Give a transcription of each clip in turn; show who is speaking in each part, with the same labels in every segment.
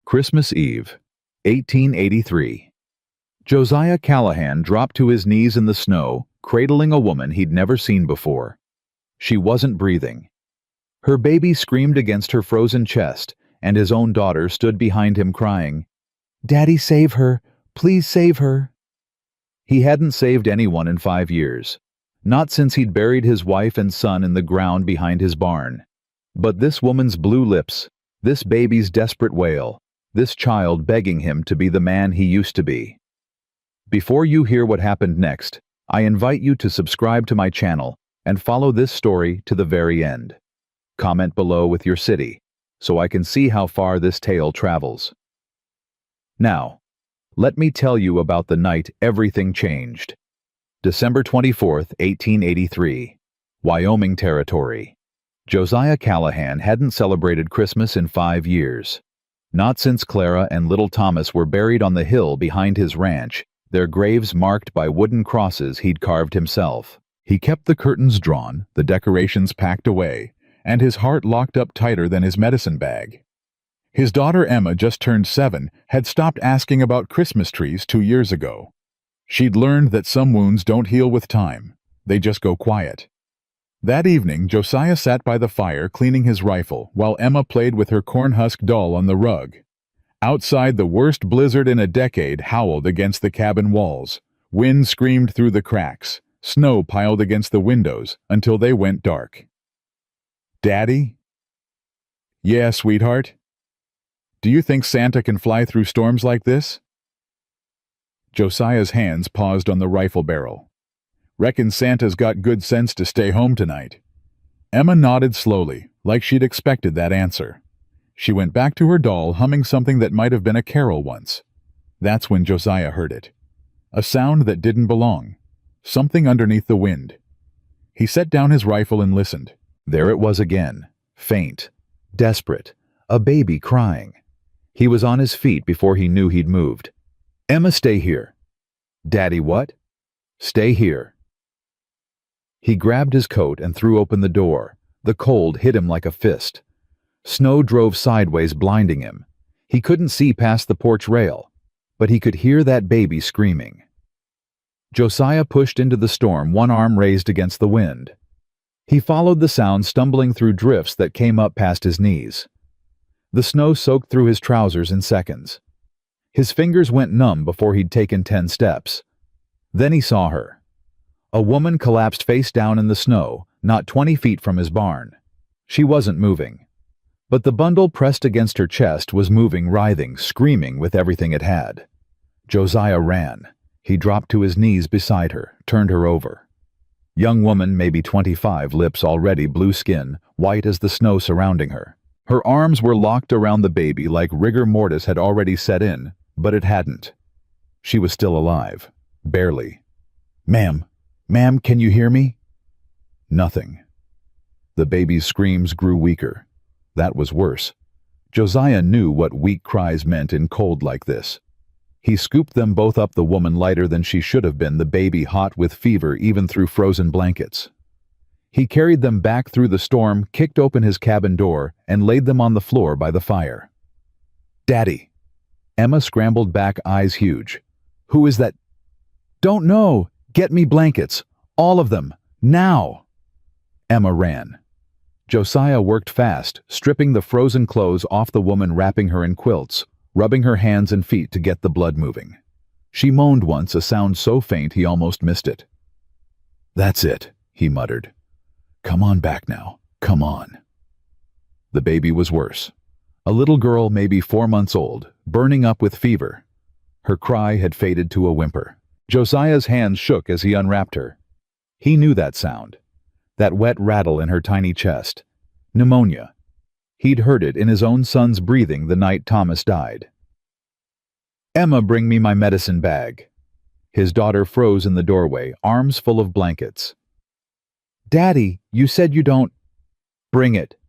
Speaker 1: Christmas Eve, 1883. Josiah Callahan dropped to his knees in the snow, cradling a woman he'd never seen before. She wasn't breathing. Her baby screamed against her frozen chest, and his own daughter stood behind him crying, "Daddy, save her! Please save her!" He hadn't saved anyone in 5 years. Not since he'd buried his wife and son in the ground behind his barn. But this woman's blue lips, this baby's desperate wail, this child begging him to be the man he used to be. Before you hear what happened next, I invite you to subscribe to my channel and follow this story to the very end. Comment below with your city, so I can see how far this tale travels. Now, let me tell you about the night everything changed. December 24th, 1883, Wyoming Territory. Josiah Callahan hadn't celebrated Christmas in 5 years. Not since Clara and little Thomas were buried on the hill behind his ranch, their graves marked by wooden crosses he'd carved himself. He kept the curtains drawn, the decorations packed away, and his heart locked up tighter than his medicine bag. His daughter Emma, just turned 7, had stopped asking about Christmas trees 2 years ago. She'd learned that some wounds don't heal with time, they just go quiet. That evening, Josiah sat by the fire cleaning his rifle while Emma played with her cornhusk doll on the rug. Outside, the worst blizzard in a decade howled against the cabin walls. Wind screamed through the cracks. Snow piled against the windows until they went dark. "Daddy?" "Yeah, sweetheart? Do you think Santa can fly through storms like this?" Josiah's hands paused on the rifle barrel. "Reckon Santa's got good sense to stay home tonight." Emma nodded slowly, like she'd expected that answer. She went back to her doll, humming something that might have been a carol once. That's when Josiah heard it. A sound that didn't belong. Something underneath the wind. He set down his rifle and listened. There it was again. Faint. Desperate. A baby crying. He was on his feet before he knew he'd moved. "Emma, stay here." "Daddy, what?" "Stay here." He grabbed his coat and threw open the door. The cold hit him like a fist. Snow drove sideways, blinding him. He couldn't see past the porch rail, but he could hear that baby screaming. Josiah pushed into the storm, one arm raised against the wind. He followed the sound, stumbling through drifts that came up past his knees. The snow soaked through his trousers in seconds. His fingers went numb before he'd taken 10 steps. Then he saw her. A woman collapsed face down in the snow, not 20 feet from his barn. She wasn't moving. But the bundle pressed against her chest was moving, writhing, screaming with everything it had. Josiah ran. He dropped to his knees beside her, turned her over. Young woman, maybe 25, lips already blue skin, white as the snow surrounding her. Her arms were locked around the baby like rigor mortis had already set in, but it hadn't. She was still alive. Barely. Ma'am, can you hear me?" Nothing. The baby's screams grew weaker. That was worse. Josiah knew what weak cries meant in cold like this. He scooped them both up, the woman lighter than she should have been, the baby hot with fever even through frozen blankets. He carried them back through the storm, kicked open his cabin door, and laid them on the floor by the fire. "Daddy!" Emma scrambled back, eyes huge. "Who is that?" "Don't know! Get me blankets! All of them! Now!" Emma ran. Josiah worked fast, stripping the frozen clothes off the woman, wrapping her in quilts, rubbing her hands and feet to get the blood moving. She moaned once, a sound so faint he almost missed it. "That's it," he muttered. "Come on back now. Come on." The baby was worse. A little girl, maybe 4 months old, burning up with fever. Her cry had faded to a whimper. Josiah's hands shook as he unwrapped her. He knew that sound. That wet rattle in her tiny chest. Pneumonia. He'd heard it in his own son's breathing the night Thomas died. "Emma, bring me my medicine bag." His daughter froze in the doorway, arms full of blankets. "Daddy, you said you don't—" "Bring it."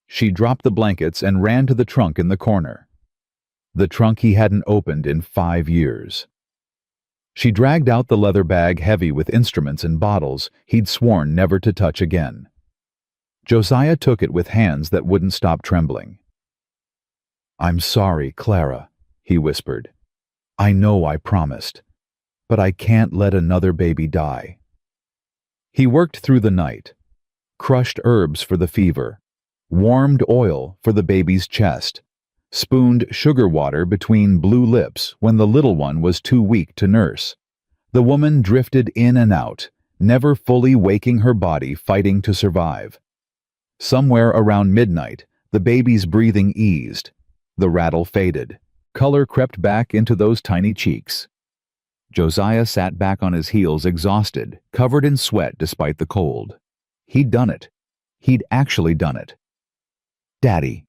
Speaker 1: She dropped the blankets and ran to the trunk in the corner. The trunk he hadn't opened in 5 years. She dragged out the leather bag heavy with instruments and bottles he'd sworn never to touch again. Josiah took it with hands that wouldn't stop trembling. "I'm sorry, Clara," he whispered. "I know I promised, but I can't let another baby die." He worked through the night, crushed herbs for the fever, warmed oil for the baby's chest, spooned sugar water between blue lips when the little one was too weak to nurse. The woman drifted in and out, never fully waking her body, fighting to survive. Somewhere around midnight, the baby's breathing eased. The rattle faded. Color crept back into those tiny cheeks. Josiah sat back on his heels, exhausted, covered in sweat despite the cold. He'd done it. He'd actually done it. "Daddy."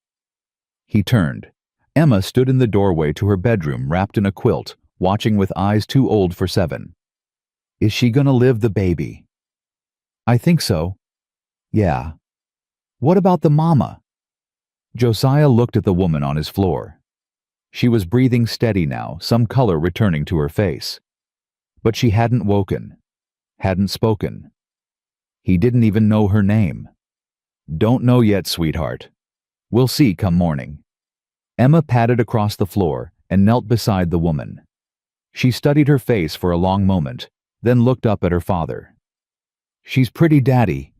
Speaker 1: He turned. Emma stood in the doorway to her bedroom, wrapped in a quilt, watching with eyes too old for 7. "Is she gonna live, the baby?" "I think so." "Yeah." "What about the mama?" Josiah looked at the woman on his floor. She was breathing steady now, some color returning to her face. But she hadn't woken, hadn't spoken. He didn't even know her name. "Don't know yet, sweetheart. We'll see come morning." Emma padded across the floor and knelt beside the woman. She studied her face for a long moment, then looked up at her father. "She's pretty, Daddy.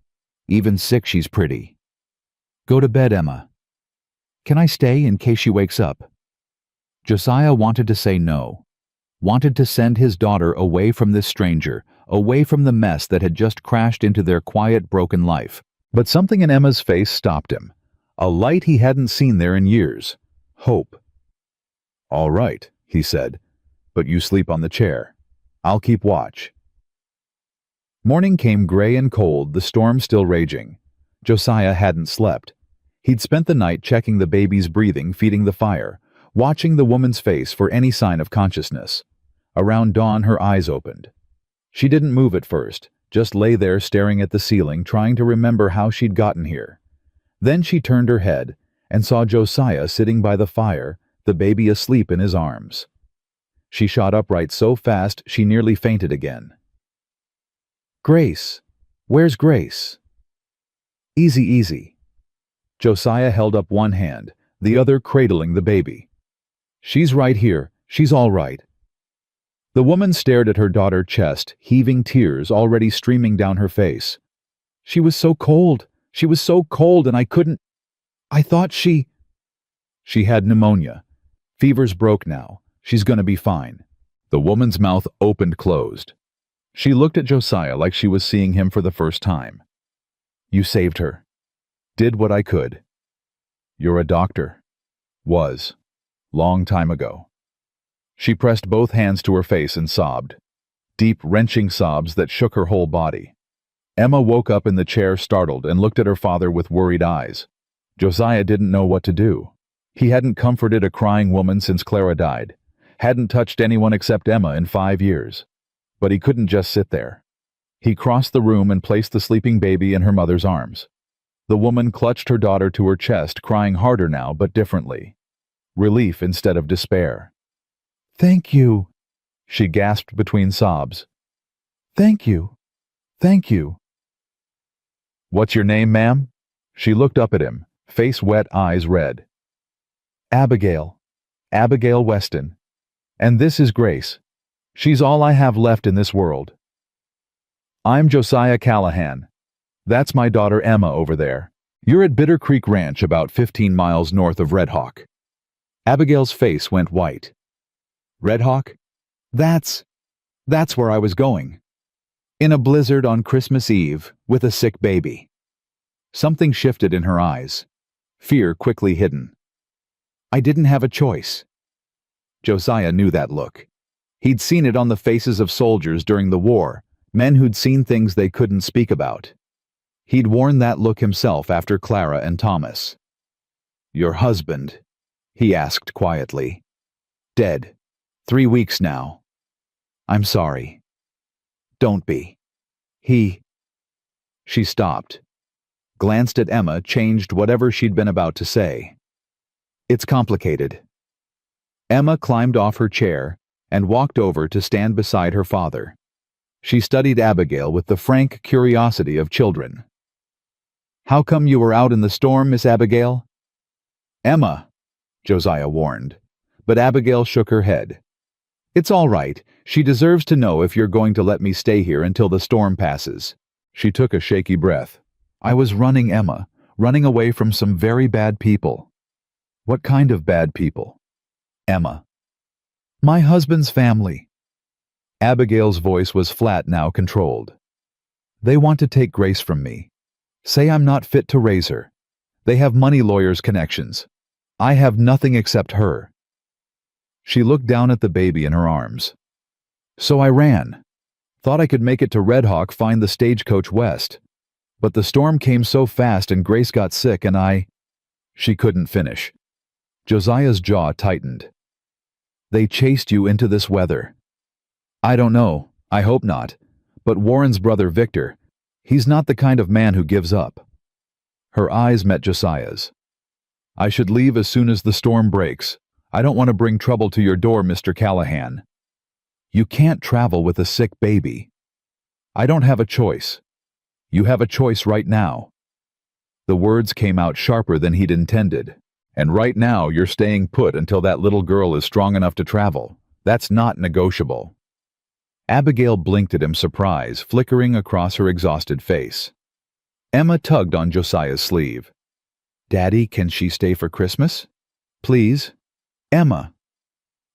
Speaker 1: Even sick, she's pretty." "Go to bed, Emma." "Can I stay in case she wakes up?" Josiah wanted to say no, wanted to send his daughter away from this stranger, away from the mess that had just crashed into their quiet, broken life. But something in Emma's face stopped him. A light he hadn't seen there in years. Hope. "All right," he said, "but you sleep on the chair. I'll keep watch." Morning came gray and cold, the storm still raging. Josiah hadn't slept. He'd spent the night checking the baby's breathing, feeding the fire, watching the woman's face for any sign of consciousness. Around dawn, her eyes opened. She didn't move at first, just lay there staring at the ceiling, trying to remember how she'd gotten here. Then she turned her head and saw Josiah sitting by the fire, the baby asleep in his arms. She shot upright so fast she nearly fainted again. "Grace! Where's Grace?" "Easy, easy." Josiah held up one hand, the other cradling the baby. "She's right here. She's all right." The woman stared at her daughter's chest, heaving tears already streaming down her face. "She was so cold. She was so cold, and I thought she had pneumonia. Fever's broke now. She's gonna be fine." The woman's mouth opened closed. She looked at Josiah like she was seeing him for the first time. "You saved her." "Did what I could." "You're a doctor." "Was. Long time ago." She pressed both hands to her face and sobbed. Deep, wrenching sobs that shook her whole body. Emma woke up in the chair, startled, and looked at her father with worried eyes. Josiah didn't know what to do. He hadn't comforted a crying woman since Clara died, hadn't touched anyone except Emma in 5 years. But he couldn't just sit there. He crossed the room and placed the sleeping baby in her mother's arms. The woman clutched her daughter to her chest, crying harder now, but differently. Relief instead of despair. "Thank you," she gasped between sobs. "Thank you. Thank you." "What's your name, ma'am?" She looked up at him, face wet, eyes red. "Abigail. Abigail Weston. And this is Grace. She's all I have left in this world." "I'm Josiah Callahan. That's my daughter Emma over there. You're at Bitter Creek Ranch, about 15 miles north of Red Hawk." Abigail's face went white. "Red Hawk? That's where I was going. In a blizzard on Christmas Eve, with a sick baby." Something shifted in her eyes. Fear quickly hidden. "I didn't have a choice." Josiah knew that look. He'd seen it on the faces of soldiers during the war, men who'd seen things they couldn't speak about. He'd worn that look himself after Clara and Thomas. "Your husband?" he asked quietly. "Dead. 3 weeks now." "I'm sorry." "Don't be. She stopped, glanced at Emma, changed whatever she'd been about to say. "It's complicated." Emma climbed off her chair and walked over to stand beside her father. She studied Abigail with the frank curiosity of children. "How come you were out in the storm, Miss Abigail?" "Emma," Josiah warned. But Abigail shook her head. It's all right. She deserves to know if you're going to let me stay here until the storm passes. She took a shaky breath. I was running, Emma, running away from some very bad people. What kind of bad people? Emma. My husband's family. Abigail's voice was flat, now controlled. They want to take Grace from me. Say I'm not fit to raise her. They have money lawyers' connections. I have nothing except her. She looked down at the baby in her arms. So I ran. Thought I could make it to Red Hawk, find the stagecoach west. But the storm came so fast and Grace got sick and I... She couldn't finish. Josiah's jaw tightened. They chased you into this weather. I don't know. I hope not. But Warren's brother Victor, he's not the kind of man who gives up. Her eyes met Josiah's. I should leave as soon as the storm breaks. I don't want to bring trouble to your door, Mr. Callahan. You can't travel with a sick baby. I don't have a choice. You have a choice right now. The words came out sharper than he'd intended. And right now you're staying put until that little girl is strong enough to travel. That's not negotiable. Abigail blinked at him, surprise flickering across her exhausted face. Emma tugged on Josiah's sleeve. Daddy, can she stay for Christmas? Please? Emma.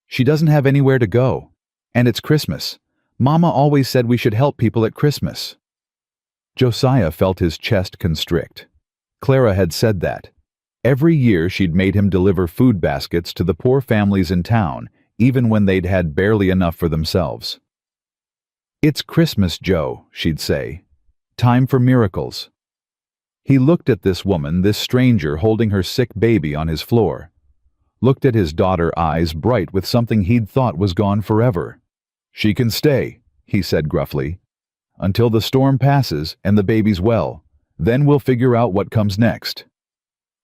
Speaker 1: She doesn't have anywhere to go. And it's Christmas. Mama always said we should help people at Christmas. Josiah felt his chest constrict. Clara had said that. Every year she'd made him deliver food baskets to the poor families in town, even when they'd had barely enough for themselves. It's Christmas, Joe, she'd say. Time for miracles. He looked at this woman, this stranger holding her sick baby on his floor. Looked at his daughter, eyes bright with something he'd thought was gone forever. She can stay, he said gruffly. Until the storm passes and the baby's well. Then we'll figure out what comes next.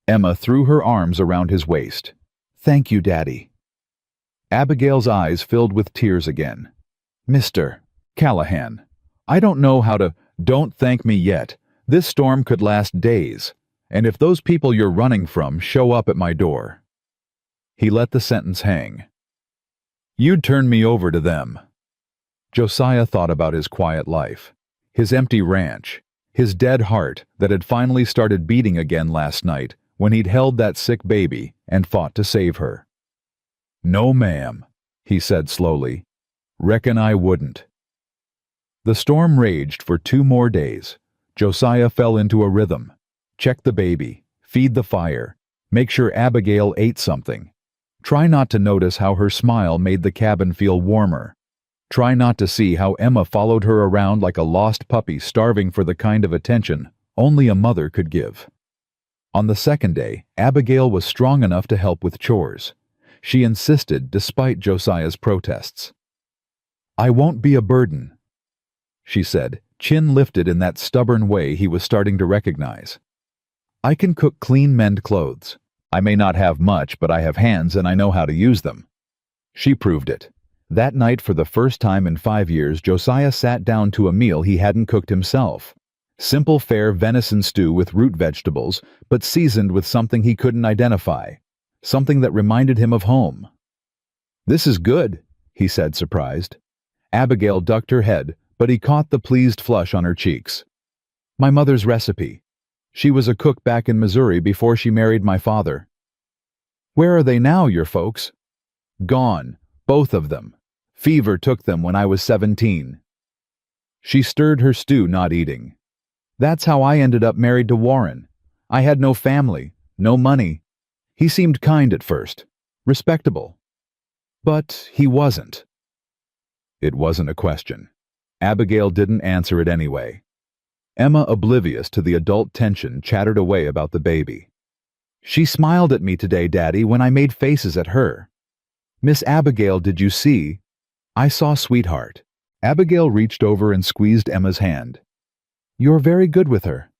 Speaker 1: Emma threw her arms around his waist. Thank you, Daddy. Abigail's eyes filled with tears again. Mr. Callahan, I don't know how to... Don't thank me yet. This storm could last days. And if those people you're running from show up at my door... He let the sentence hang. You'd turn me over to them. Josiah thought about his quiet life, his empty ranch, his dead heart that had finally started beating again last night when he'd held that sick baby and fought to save her. No, ma'am, he said slowly. Reckon I wouldn't. The storm raged for 2 more days. Josiah fell into a rhythm. Check the baby, feed the fire, make sure Abigail ate something. Try not to notice how her smile made the cabin feel warmer. Try not to see how Emma followed her around like a lost puppy starving for the kind of attention only a mother could give. On the 2nd day, Abigail was strong enough to help with chores. She insisted despite Josiah's protests. I won't be a burden, she said, chin lifted in that stubborn way he was starting to recognize. I can cook, clean, mend clothes. I may not have much, but I have hands and I know how to use them. She proved it. That night, for the first time in 5 years, Josiah sat down to a meal he hadn't cooked himself. Simple fare venison stew with root vegetables, but seasoned with something he couldn't identify. Something that reminded him of home. This is good, he said, surprised. Abigail ducked her head, but he caught the pleased flush on her cheeks. My mother's recipe. She was a cook back in Missouri before she married my father. Where are they now, your folks? Gone, both of them. Fever took them when I was 17. She stirred her stew, not eating. That's how I ended up married to Warren. I had no family, no money. He seemed kind at first, respectable. But he wasn't. It wasn't a question. Abigail didn't answer it anyway. Emma, oblivious to the adult tension, chattered away about the baby. She smiled at me today, Daddy, when I made faces at her. Miss Abigail, did you see? I saw, sweetheart. Abigail reached over and squeezed Emma's hand. You're very good with her.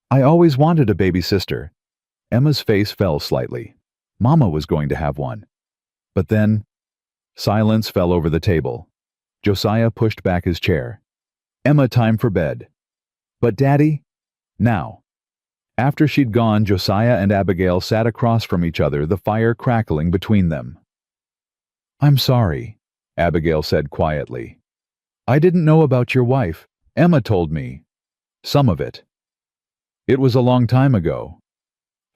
Speaker 1: I always wanted a baby sister. Emma's face fell slightly. Mama was going to have one. But then, silence fell over the table. Josiah pushed back his chair. Emma, time for bed. But Daddy? Now. After she'd gone, Josiah and Abigail sat across from each other, the fire crackling between them. "I'm sorry," Abigail said quietly. "I didn't know about your wife. Emma told me. Some of it. It was a long time ago.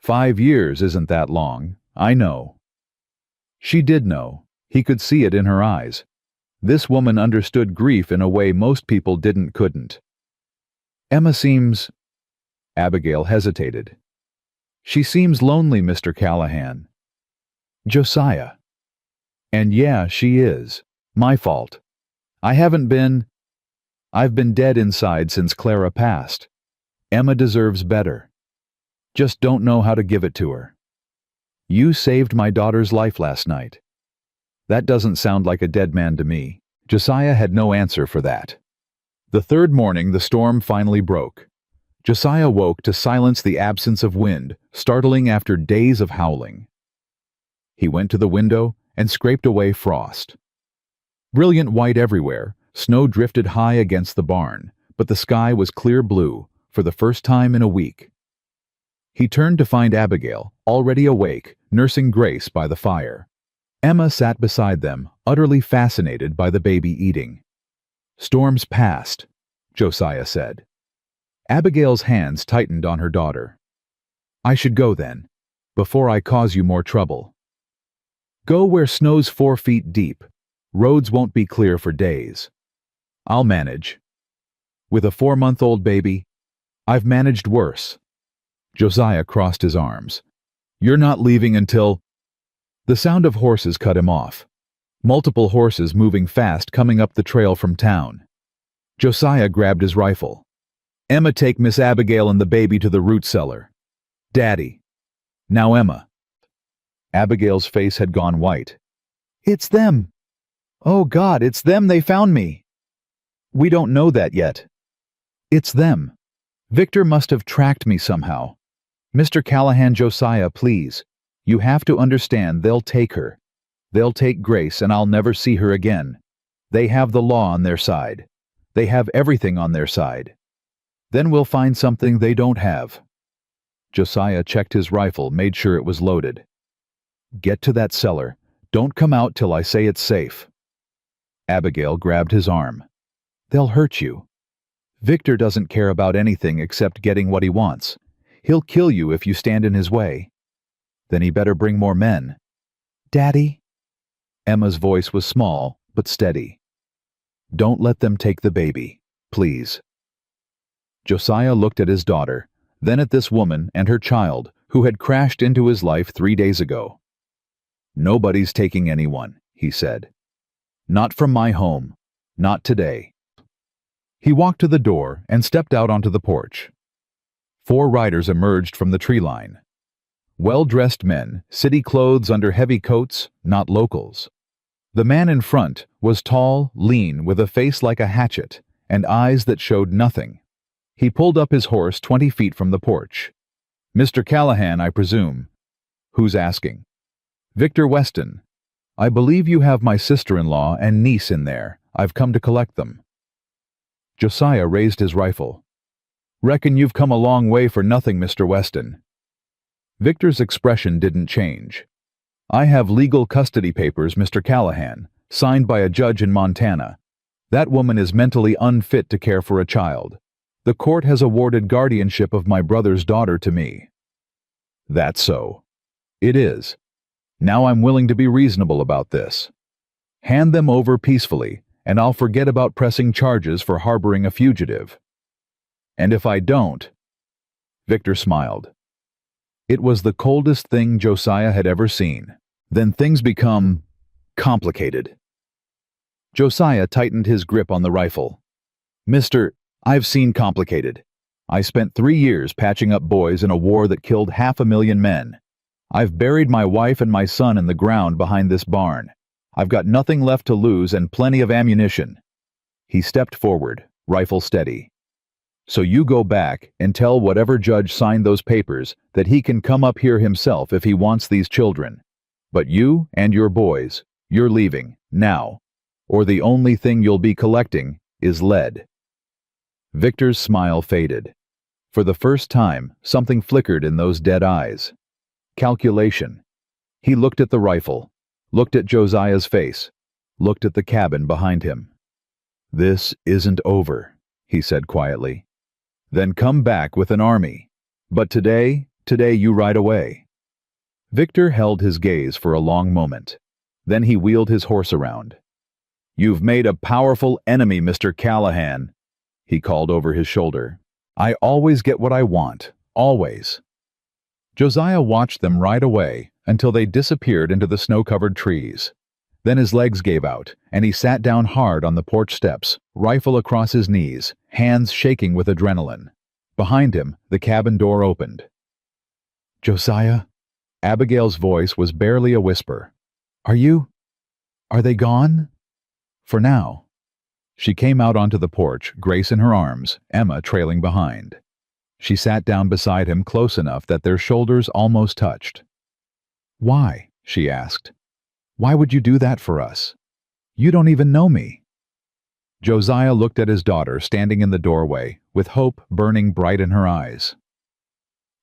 Speaker 1: 5 years isn't that long, I know." She did know. He could see it in her eyes. This woman understood grief in a way most people couldn't. "Emma seems—" Abigail hesitated. "She seems lonely, Mr. Callahan." "Josiah." "And yeah, she is. My fault. I've been dead inside since Clara passed. Emma deserves better. Just don't know how to give it to her. You saved my daughter's life last night." "That doesn't sound like a dead man to me." Josiah had no answer for that. The third morning, the storm finally broke. Josiah woke to silence the absence of wind, startling after days of howling. He went to the window and scraped away frost. Brilliant white everywhere, snow drifted high against the barn, but the sky was clear blue for the first time in a week. He turned to find Abigail, already awake, nursing Grace by the fire. Emma sat beside them, utterly fascinated by the baby eating. "Storm's past," Josiah said. Abigail's hands tightened on her daughter. "I should go then, before I cause you more trouble." "Go where snow's 4 feet deep. Roads won't be clear for days." "I'll manage. With a 4-month-old baby, I've managed worse." Josiah crossed his arms. "You're not leaving until—" The sound of horses cut him off. Multiple horses moving fast coming up the trail from town. Josiah grabbed his rifle. "Emma, take Miss Abigail and the baby to the root cellar." "Daddy." "Now Emma." Abigail's face had gone white. "It's them. Oh God, it's them, they found me." "We don't know that yet." "It's them. Victor must have tracked me somehow. Mr. Callahan, Josiah, please. You have to understand, they'll take her. They'll take Grace and I'll never see her again. They have the law on their side. They have everything on their side. Then we'll find something they don't have." Josiah checked his rifle, made sure it was loaded. "Get to that cellar. Don't come out till I say it's safe." Abigail grabbed his arm. "They'll hurt you. Victor doesn't care about anything except getting what he wants. He'll kill you if you stand in his way." "Then he better bring more men." "Daddy?" Emma's voice was small, but steady. "Don't let them take the baby, please." Josiah looked at his daughter, then at this woman and her child who had crashed into his life 3 days ago. "Nobody's taking anyone," he said. "Not from my home. Not today." He walked to the door and stepped out onto the porch. 4 riders emerged from the tree line. Well-dressed men, city clothes under heavy coats, not locals. The man in front was tall, lean, with a face like a hatchet, and eyes that showed nothing. He pulled up his horse 20 feet from the porch. "Mr. Callahan, I presume." "Who's asking?" "Victor Weston. I believe you have my sister-in-law and niece in there. I've come to collect them." Josiah raised his rifle. "Reckon you've come a long way for nothing, Mr. Weston." Victor's expression didn't change. "I have legal custody papers, Mr. Callahan, signed by a judge in Montana. That woman is mentally unfit to care for a child. The court has awarded guardianship of my brother's daughter to me." "That's so." "It is. Now I'm willing to be reasonable about this. Hand them over peacefully, and I'll forget about pressing charges for harboring a fugitive." "And if I don't—" Victor smiled. It was the coldest thing Josiah had ever seen. "Then things become complicated." Josiah tightened his grip on the rifle. "Mister, I've seen complicated. I spent 3 years patching up boys in a war that killed 500,000 men. I've buried my wife and my son in the ground behind this barn. I've got nothing left to lose and plenty of ammunition." He stepped forward, rifle steady. "So you go back and tell whatever judge signed those papers that he can come up here himself if he wants these children. But you and your boys, you're leaving, now, or the only thing you'll be collecting is lead." Victor's smile faded. For the first time, something flickered in those dead eyes. Calculation. He looked at the rifle, looked at Josiah's face, looked at the cabin behind him. "This isn't over," he said quietly. "Then come back with an army. But today you ride away." Victor held his gaze for a long moment. Then he wheeled his horse around. "You've made a powerful enemy, Mr. Callahan," he called over his shoulder. "I always get what I want, always." Josiah watched them ride away until they disappeared into the snow-covered trees. Then his legs gave out, and he sat down hard on the porch steps, rifle across his knees, hands shaking with adrenaline. Behind him, the cabin door opened. "Josiah?" Abigail's voice was barely a whisper. Are they gone?" "For now." She came out onto the porch, Grace in her arms, Emma trailing behind. She sat down beside him close enough that their shoulders almost touched. "Why?" she asked. "Why would you do that for us? You don't even know me." Josiah looked at his daughter standing in the doorway, with hope burning bright in her eyes.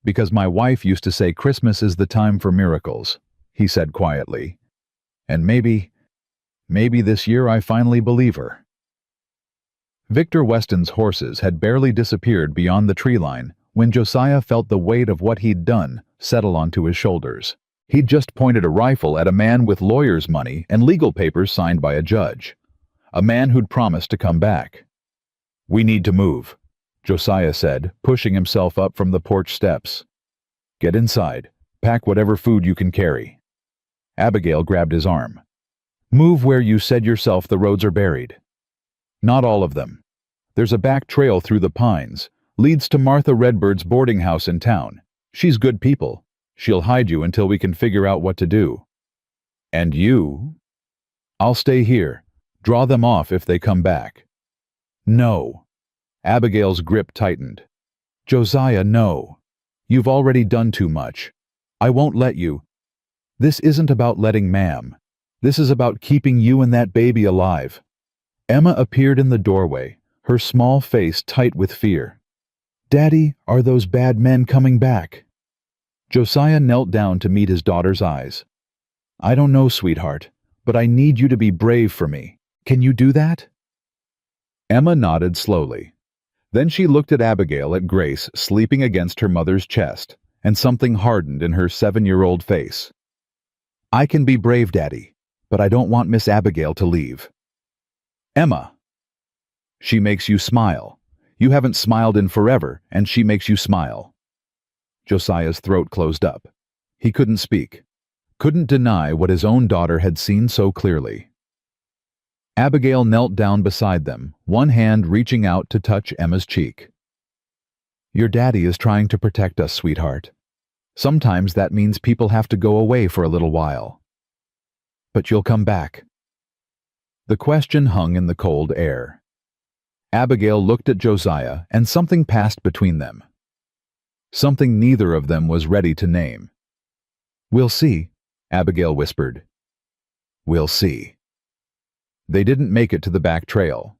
Speaker 1: "Because my wife used to say Christmas is the time for miracles," he said quietly. "And maybe this year I finally believe her." Victor Weston's horses had barely disappeared beyond the tree line when Josiah felt the weight of what he'd done settle onto his shoulders. He'd just pointed a rifle at a man with lawyer's money and legal papers signed by a judge. A man who'd promised to come back. "We need to move," Josiah said, pushing himself up from the porch steps. "Get inside. Pack whatever food you can carry." Abigail grabbed his arm. "Move where you said yourself the roads are buried." "Not all of them. There's a back trail through the pines. Leads to Martha Redbird's boarding house in town. She's good people. She'll hide you until we can figure out what to do." "And you?" "I'll stay here. Draw them off if they come back." "No." Abigail's grip tightened. "Josiah, no. You've already done too much. I won't let you. This isn't about letting Ma'am. This is about keeping you and that baby alive." Emma appeared in the doorway, her small face tight with fear. "Daddy, are those bad men coming back?" Josiah knelt down to meet his daughter's eyes. "I don't know, sweetheart, but I need you to be brave for me. Can you do that?" Emma nodded slowly. Then she looked at Abigail at Grace sleeping against her mother's chest, and something hardened in her 7-year-old face. "I can be brave, Daddy, but I don't want Miss Abigail to leave." "Emma." "She makes you smile. You haven't smiled in forever, and she makes you smile." Josiah's throat closed up. He couldn't speak. Couldn't deny what his own daughter had seen so clearly. Abigail knelt down beside them, one hand reaching out to touch Emma's cheek. "Your daddy is trying to protect us, sweetheart. Sometimes that means people have to go away for a little while. But you'll come back." The question hung in the cold air. Abigail looked at Josiah, and something passed between them. Something neither of them was ready to name. "We'll see," Abigail whispered. "We'll see." They didn't make it to the back trail.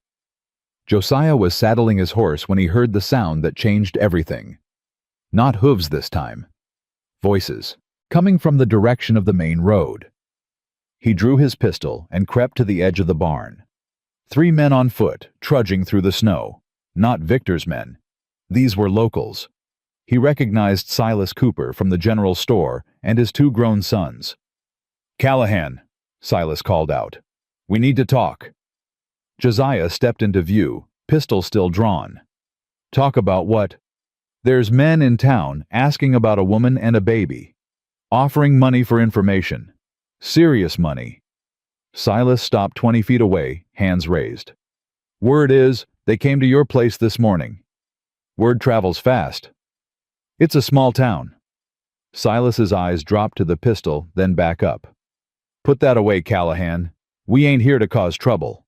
Speaker 1: Josiah was saddling his horse when he heard the sound that changed everything. Not hooves this time. Voices, coming from the direction of the main road. He drew his pistol and crept to the edge of the barn. 3 men on foot, trudging through the snow. Not Victor's men. These were locals. He recognized Silas Cooper from the general store and his 2 grown sons. "Callahan," Silas called out. "We need to talk." Josiah stepped into view, pistol still drawn. "Talk about what?" "There's men in town asking about a woman and a baby. Offering money for information. Serious money." Silas stopped 20 feet away, hands raised. "Word is, they came to your place this morning." "Word travels fast." "It's a small town." Silas's eyes dropped to the pistol, then back up. "Put that away, Callahan. We ain't here to cause trouble."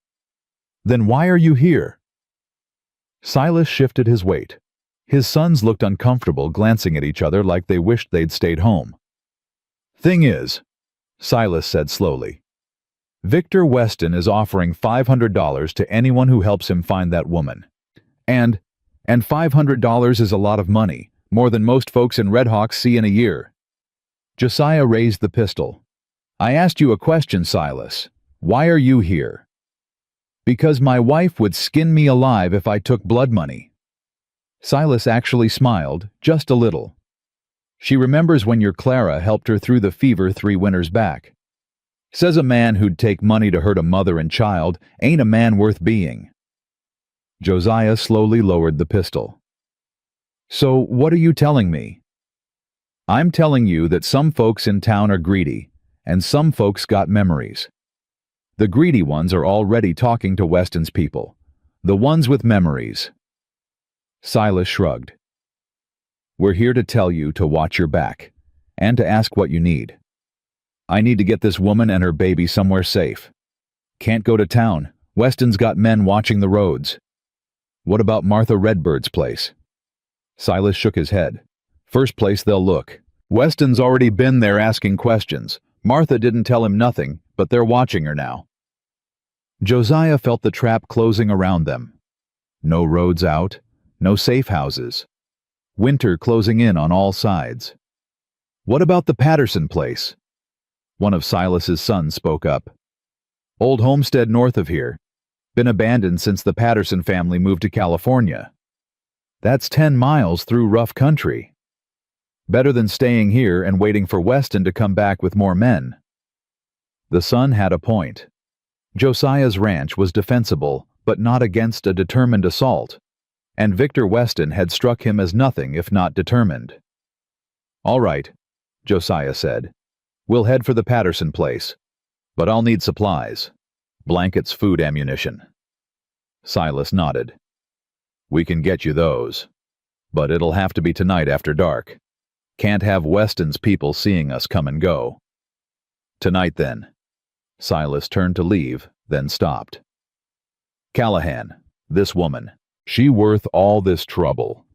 Speaker 1: "Then why are you here?" Silas shifted his weight. His sons looked uncomfortable, glancing at each other like they wished they'd stayed home. "Thing is," Silas said slowly, "Victor Weston is offering $500 to anyone who helps him find that woman. And And $500 is a lot of money, more than most folks in Red Hawks see in a year. Josiah raised the pistol. I asked you a question, Silas. Why are you here? Because my wife would skin me alive if I took blood money. Silas actually smiled, just a little. She remembers when your Clara helped her through the fever 3 winters back. Says a man who'd take money to hurt a mother and child ain't a man worth being. Josiah slowly lowered the pistol. So what are you telling me? I'm telling you that some folks in town are greedy, and some folks got memories. The greedy ones are already talking to Weston's people. The ones with memories. Silas shrugged. We're here to tell you to watch your back, and to ask what you need. I need to get this woman and her baby somewhere safe. Can't go to town. Weston's got men watching the roads. What about Martha Redbird's place? Silas shook his head. First place they'll look. Weston's already been there asking questions. Martha didn't tell him nothing, but they're watching her now. Josiah felt the trap closing around them. No roads out, no safe houses. Winter closing in on all sides. What about the Patterson place? One of Silas's sons spoke up. Old homestead north of here. Been abandoned since the Patterson family moved to California. That's 10 miles through rough country. Better than staying here and waiting for Weston to come back with more men. The son had a point. Josiah's ranch was defensible, but not against a determined assault, and Victor Weston had struck him as nothing if not determined. All right, Josiah said. We'll head for the Patterson place, but I'll need supplies. Blankets, food, ammunition. Silas nodded. We can get you those, but it'll have to be tonight after dark. Can't have Weston's people seeing us come and go. Tonight then. Silas turned to leave, then stopped. Callahan, this woman, she worth all this trouble.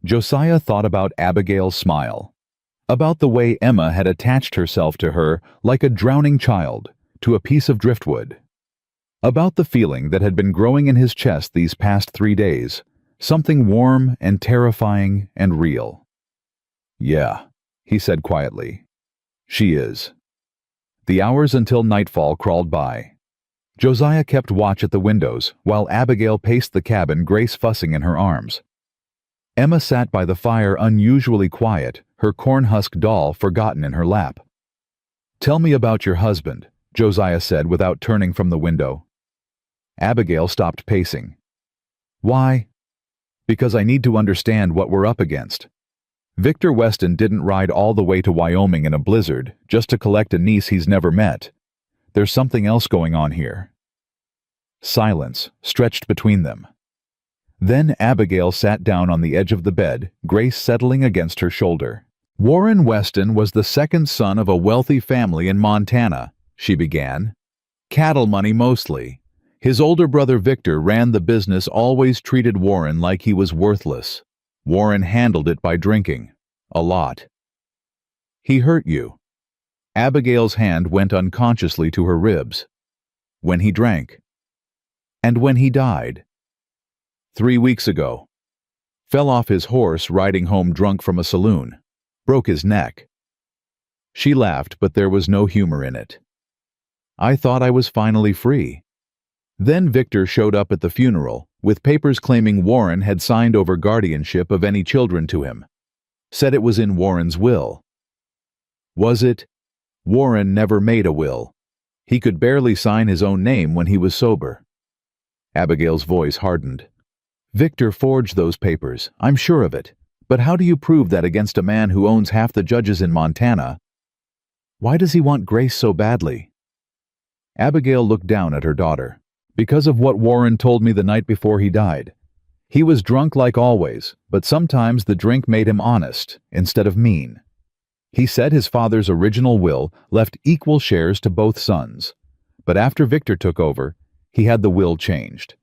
Speaker 1: Josiah thought about Abigail's smile, about the way Emma had attached herself to her like a drowning child to a piece of driftwood, about the feeling that had been growing in his chest these past 3 days, something warm and terrifying and real. Yeah, he said quietly. She is. The hours until nightfall crawled by. Josiah kept watch at the windows while Abigail paced the cabin, Grace fussing in her arms. Emma sat by the fire unusually quiet, her corn-husk doll forgotten in her lap. Tell me about your husband, Josiah said without turning from the window. Abigail stopped pacing. Why? Because I need to understand what we're up against. Victor Weston didn't ride all the way to Wyoming in a blizzard just to collect a niece he's never met. There's something else going on here. Silence stretched between them. Then Abigail sat down on the edge of the bed, Grace settling against her shoulder. Warren Weston was the second son of a wealthy family in Montana, she began. Cattle money mostly. His older brother Victor ran the business, always treated Warren like he was worthless. Warren handled it by drinking. A lot. He hurt you. Abigail's hand went unconsciously to her ribs. When he drank. And when he died. 3 weeks ago. Fell off his horse riding home drunk from a saloon. Broke his neck. She laughed, but there was no humor in it. I thought I was finally free. Then Victor showed up at the funeral, with papers claiming Warren had signed over guardianship of any children to him. Said it was in Warren's will. Was it? Warren never made a will. He could barely sign his own name when he was sober. Abigail's voice hardened. Victor forged those papers, I'm sure of it. But how do you prove that against a man who owns half the judges in Montana? Why does he want Grace so badly? Abigail looked down at her daughter. Because of what Warren told me the night before he died. He was drunk like always, but sometimes the drink made him honest instead of mean. He said his father's original will left equal shares to both sons, but after Victor took over, he had the will changed,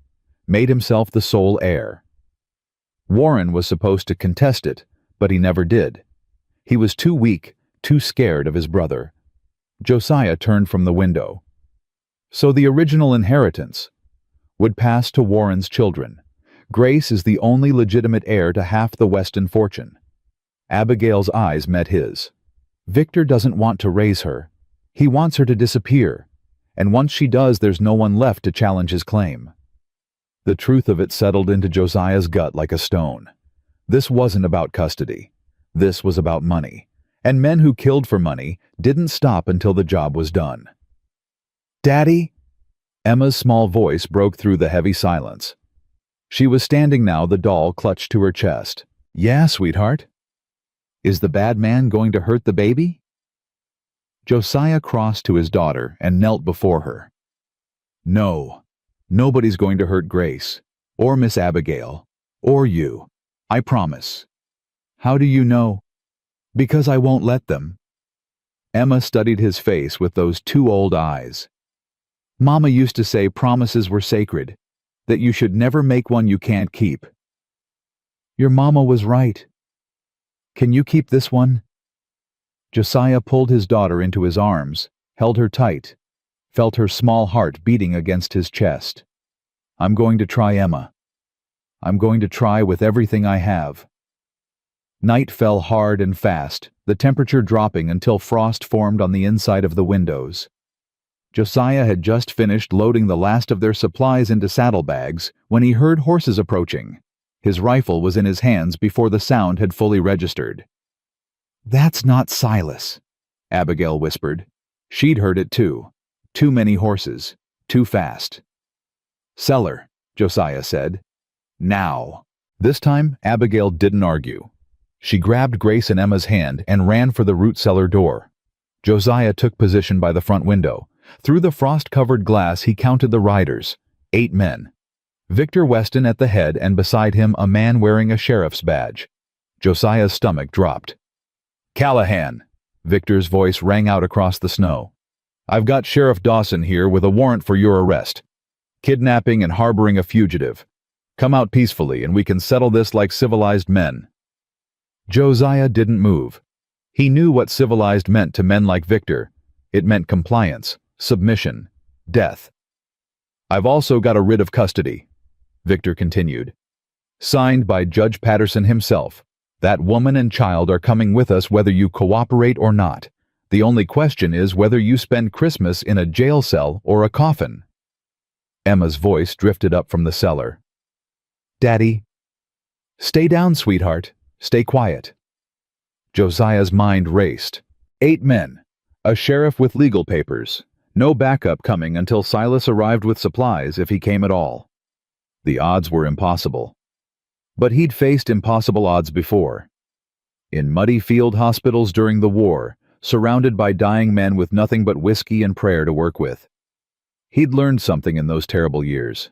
Speaker 1: made himself the sole heir. Warren was supposed to contest it, but he never did. He was too weak, too scared of his brother. Josiah turned from the window. So the original inheritance would pass to Warren's children. Grace is the only legitimate heir to half the Weston fortune. Abigail's eyes met his. Victor doesn't want to raise her. He wants her to disappear. And once she does, there's no one left to challenge his claim. The truth of it settled into Josiah's gut like a stone. This wasn't about custody. This was about money. And men who killed for money didn't stop until the job was done. "Daddy?" Emma's small voice broke through the heavy silence. She was standing now, the doll clutched to her chest. "Yeah, sweetheart? Is the bad man going to hurt the baby?" Josiah crossed to his daughter and knelt before her. "No, nobody's going to hurt Grace, or Miss Abigail, or you. I promise." "How do you know?" "Because I won't let them." Emma studied his face with those two old eyes. "Mama used to say promises were sacred, that you should never make one you can't keep." "Your mama was right. Can you keep this one?" Josiah pulled his daughter into his arms, held her tight, felt her small heart beating against his chest. "I'm going to try, Emma. I'm going to try with everything I have." Night fell hard and fast, the temperature dropping until frost formed on the inside of the windows. Josiah had just finished loading the last of their supplies into saddlebags when he heard horses approaching. His rifle was in his hands before the sound had fully registered. "That's not Silas," Abigail whispered. She'd heard it too. Too many horses. Too fast. "Cellar," Josiah said. "Now." This time, Abigail didn't argue. She grabbed Grace and Emma's hand and ran for the root cellar door. Josiah took position by the front window. Through the frost-covered glass he counted the riders. 8 men. Victor Weston at the head, and beside him a man wearing a sheriff's badge. Josiah's stomach dropped. "Callahan," Victor's voice rang out across the snow. "I've got Sheriff Dawson here with a warrant for your arrest. Kidnapping and harboring a fugitive. Come out peacefully and we can settle this like civilized men." Josiah didn't move. He knew what civilized meant to men like Victor. It meant compliance, submission, death. "I've also got a writ of custody," Victor continued. "Signed by Judge Patterson himself. That woman and child are coming with us whether you cooperate or not. The only question is whether you spend Christmas in a jail cell or a coffin." Emma's voice drifted up from the cellar. "Daddy." "Stay down, sweetheart. Stay quiet." Josiah's mind raced. 8 men. A sheriff with legal papers. No backup coming until Silas arrived with supplies, if he came at all. The odds were impossible. But he'd faced impossible odds before. In muddy field hospitals during the war, surrounded by dying men with nothing but whiskey and prayer to work with. He'd learned something in those terrible years.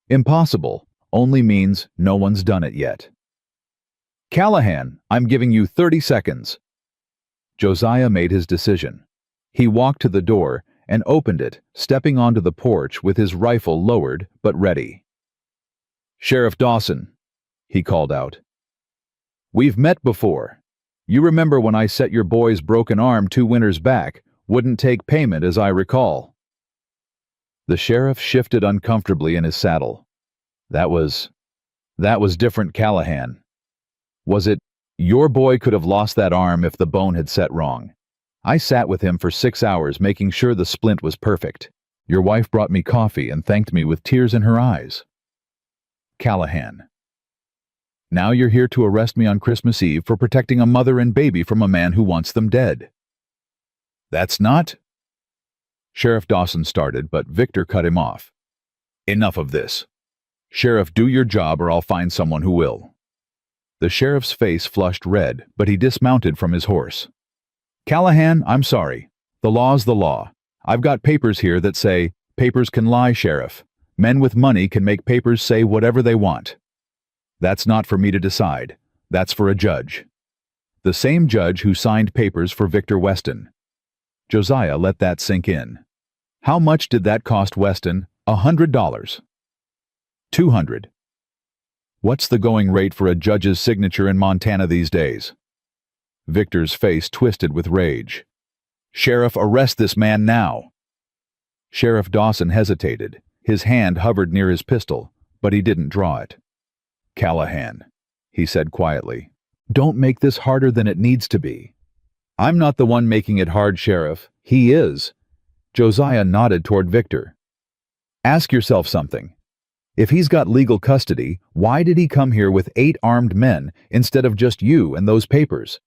Speaker 1: Impossible only means no one's done it yet. "Callahan, I'm giving you 30 seconds. Josiah made his decision. He walked to the door and opened it, stepping onto the porch with his rifle lowered but ready. "Sheriff Dawson," he called out. "We've met before. You remember when I set your boy's broken arm 2 winters back, wouldn't take payment as I recall." The sheriff shifted uncomfortably in his saddle. That was different, Callahan. Was it, your boy could have lost that arm if the bone had set wrong. I sat with him for 6 hours making sure the splint was perfect. Your wife brought me coffee and thanked me with tears in her eyes. Callahan. Now you're here to arrest me on Christmas Eve for protecting a mother and baby from a man who wants them dead. That's not... Sheriff Dawson started, but Victor cut him off. Enough of this. Sheriff, do your job or I'll find someone who will. The sheriff's face flushed red, but he dismounted from his horse. Callahan, I'm sorry. The law's the law. I've got papers here that say, papers can lie, Sheriff. Men with money can make papers say whatever they want. That's not for me to decide. That's for a judge. The same judge who signed papers for Victor Weston. Josiah let that sink in. How much did that cost Weston? $100. 200. What's the going rate for a judge's signature in Montana these days? Victor's face twisted with rage. Sheriff, arrest this man now. Sheriff Dawson hesitated. His hand hovered near his pistol, but he didn't draw it. "Callahan," he said quietly, "don't make this harder than it needs to be." "I'm not the one making it hard, Sheriff. He is." Josiah nodded toward Victor. "Ask yourself something. If he's got legal custody, why did he come here with 8 armed men instead of just you and those papers?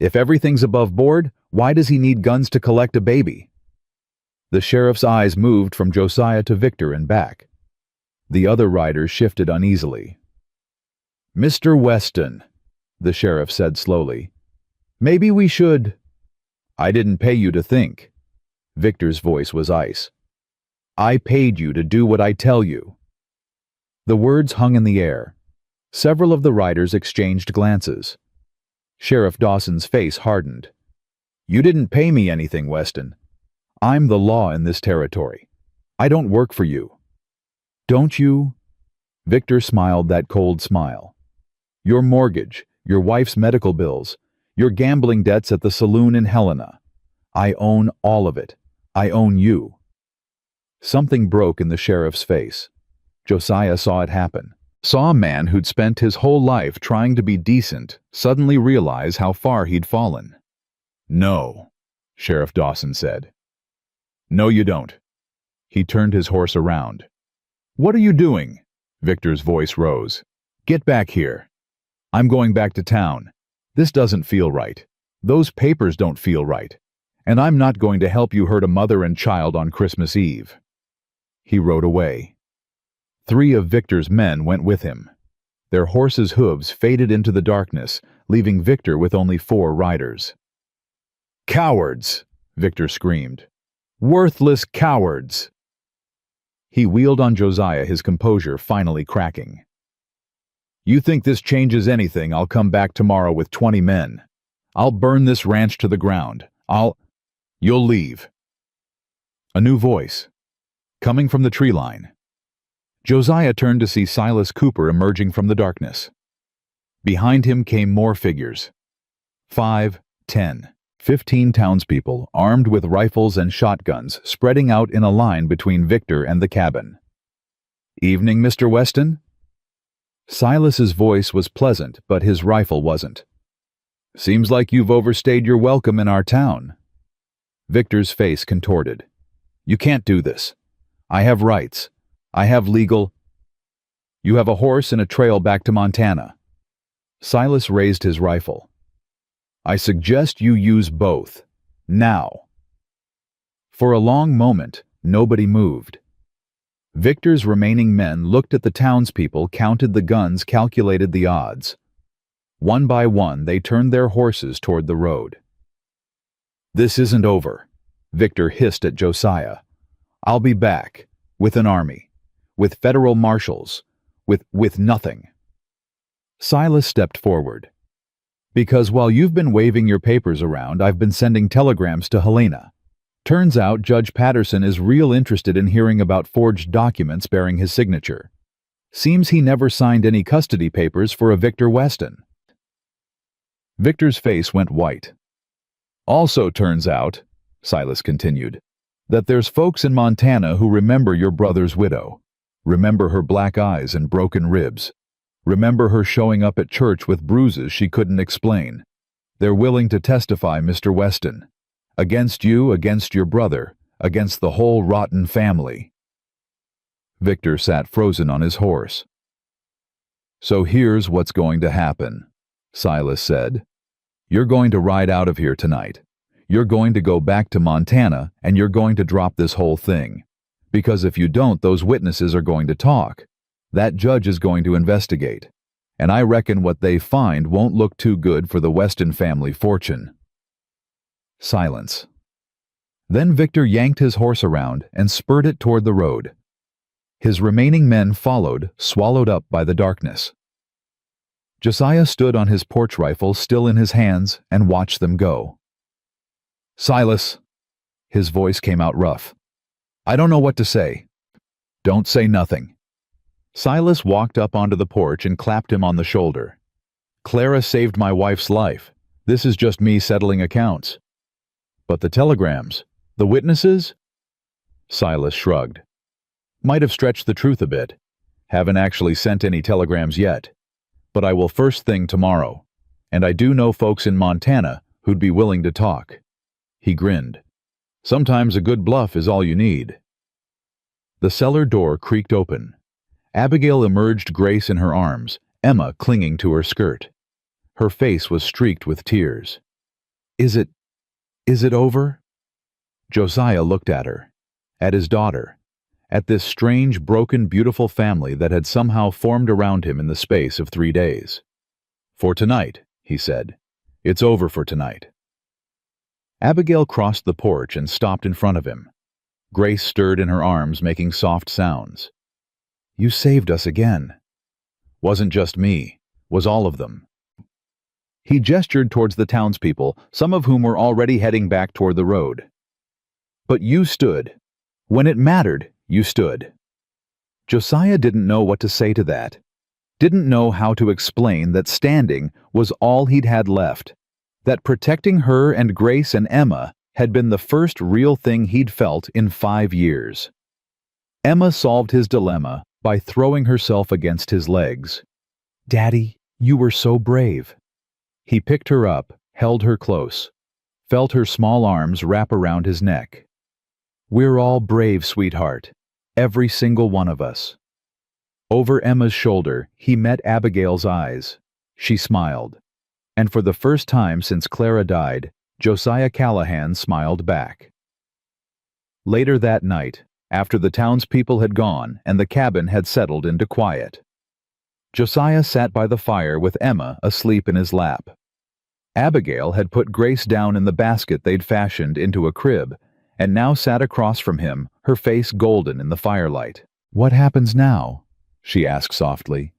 Speaker 1: If everything's above board, why does he need guns to collect a baby?" The sheriff's eyes moved from Josiah to Victor and back. The other riders shifted uneasily. "Mr. Weston," the sheriff said slowly, "maybe we should—" "I didn't pay you to think." Victor's voice was ice. "I paid you to do what I tell you." The words hung in the air. Several of the riders exchanged glances. Sheriff Dawson's face hardened. "You didn't pay me anything, Weston. I'm the law in this territory. I don't work for you." "Don't you?" Victor smiled that cold smile. "Your mortgage, your wife's medical bills, your gambling debts at the saloon in Helena. I own all of it. I own you." Something broke in the sheriff's face. Josiah saw it happen. Saw a man who'd spent his whole life trying to be decent suddenly realize how far he'd fallen. "No," Sheriff Dawson said. "No, you don't." He turned his horse around. "What are you doing?" Victor's voice rose. "Get back here. I'm going back to town. This doesn't feel right. Those papers don't feel right. And I'm not going to help you hurt a mother and child on Christmas Eve." He rode away. 3 of Victor's men went with him. Their horses' hooves faded into the darkness, leaving Victor with only 4 riders. "Cowards!" Victor screamed. "Worthless cowards!" He wheeled on Josiah, his composure finally cracking. "You think this changes anything? I'll come back tomorrow with 20 men. I'll burn this ranch to the ground. You'll leave." A new voice, coming from the tree line. Josiah turned to see Silas Cooper emerging from the darkness. Behind him came more figures. 5, 10, 15 townspeople, armed with rifles and shotguns, spreading out in a line between Victor and the cabin. "Evening, Mr. Weston?" Silas's voice was pleasant, but his rifle wasn't. "Seems like you've overstayed your welcome in our town." Victor's face contorted. "You can't do this. I have rights. I have legal—" "You have a horse and a trail back to Montana." Silas raised his rifle. "I suggest you use both. Now." For a long moment, nobody moved. Victor's remaining men looked at the townspeople, counted the guns, calculated the odds. One by one, they turned their horses toward the road. "This isn't over," Victor hissed at Josiah. "I'll be back, with an army. With federal marshals, with nothing." Silas stepped forward. "Because while you've been waving your papers around, I've been sending telegrams to Helena. Turns out Judge Patterson is real interested in hearing about forged documents bearing his signature. Seems he never signed any custody papers for a Victor Weston." Victor's face went white. "Also turns out," Silas continued, "that there's folks in Montana who remember your brother's widow. Remember her black eyes and broken ribs. Remember her showing up at church with bruises she couldn't explain. They're willing to testify, Mr. Weston. Against you, against your brother, against the whole rotten family." Victor sat frozen on his horse. "So here's what's going to happen," Silas said. "You're going to ride out of here tonight. You're going to go back to Montana, and you're going to drop this whole thing. Because if you don't, those witnesses are going to talk. That judge is going to investigate. And I reckon what they find won't look too good for the Weston family fortune." Silence. Then Victor yanked his horse around and spurred it toward the road. His remaining men followed, swallowed up by the darkness. Josiah stood on his porch rifle still in his hands and watched them go. "Silas," his voice came out rough, "I don't know what to say." "Don't say nothing." Silas walked up onto the porch and clapped him on the shoulder. "Clara saved my wife's life. This is just me settling accounts." "But the telegrams, the witnesses?" Silas shrugged. "Might have stretched the truth a bit. Haven't actually sent any telegrams yet, but I will first thing tomorrow, and I do know folks in Montana who'd be willing to talk." He grinned. "Sometimes a good bluff is all you need." The cellar door creaked open. Abigail emerged, Grace in her arms, Emma clinging to her skirt. Her face was streaked with tears. Is it over?" Josiah looked at her, at his daughter, at this strange, broken, beautiful family that had somehow formed around him in the space of 3 days. "For tonight," he said. "It's over for tonight." Abigail crossed the porch and stopped in front of him. Grace stirred in her arms, making soft sounds. "You saved us again." "Wasn't just me, was all of them." He gestured towards the townspeople, some of whom were already heading back toward the road. "But you stood. When it mattered, you stood." Josiah didn't know what to say to that. Didn't know how to explain that standing was all he'd had left, that protecting her and Grace and Emma had been the first real thing he'd felt in 5 years. Emma solved his dilemma by throwing herself against his legs. "Daddy, you were so brave." He picked her up, held her close, felt her small arms wrap around his neck. "We're all brave, sweetheart. Every single one of us." Over Emma's shoulder, he met Abigail's eyes. She smiled. And for the first time since Clara died, Josiah Callahan smiled back. Later that night, after the townspeople had gone and the cabin had settled into quiet, Josiah sat by the fire with Emma asleep in his lap. Abigail had put Grace down in the basket they'd fashioned into a crib, and now sat across from him, her face golden in the firelight. "What happens now?" she asked softly.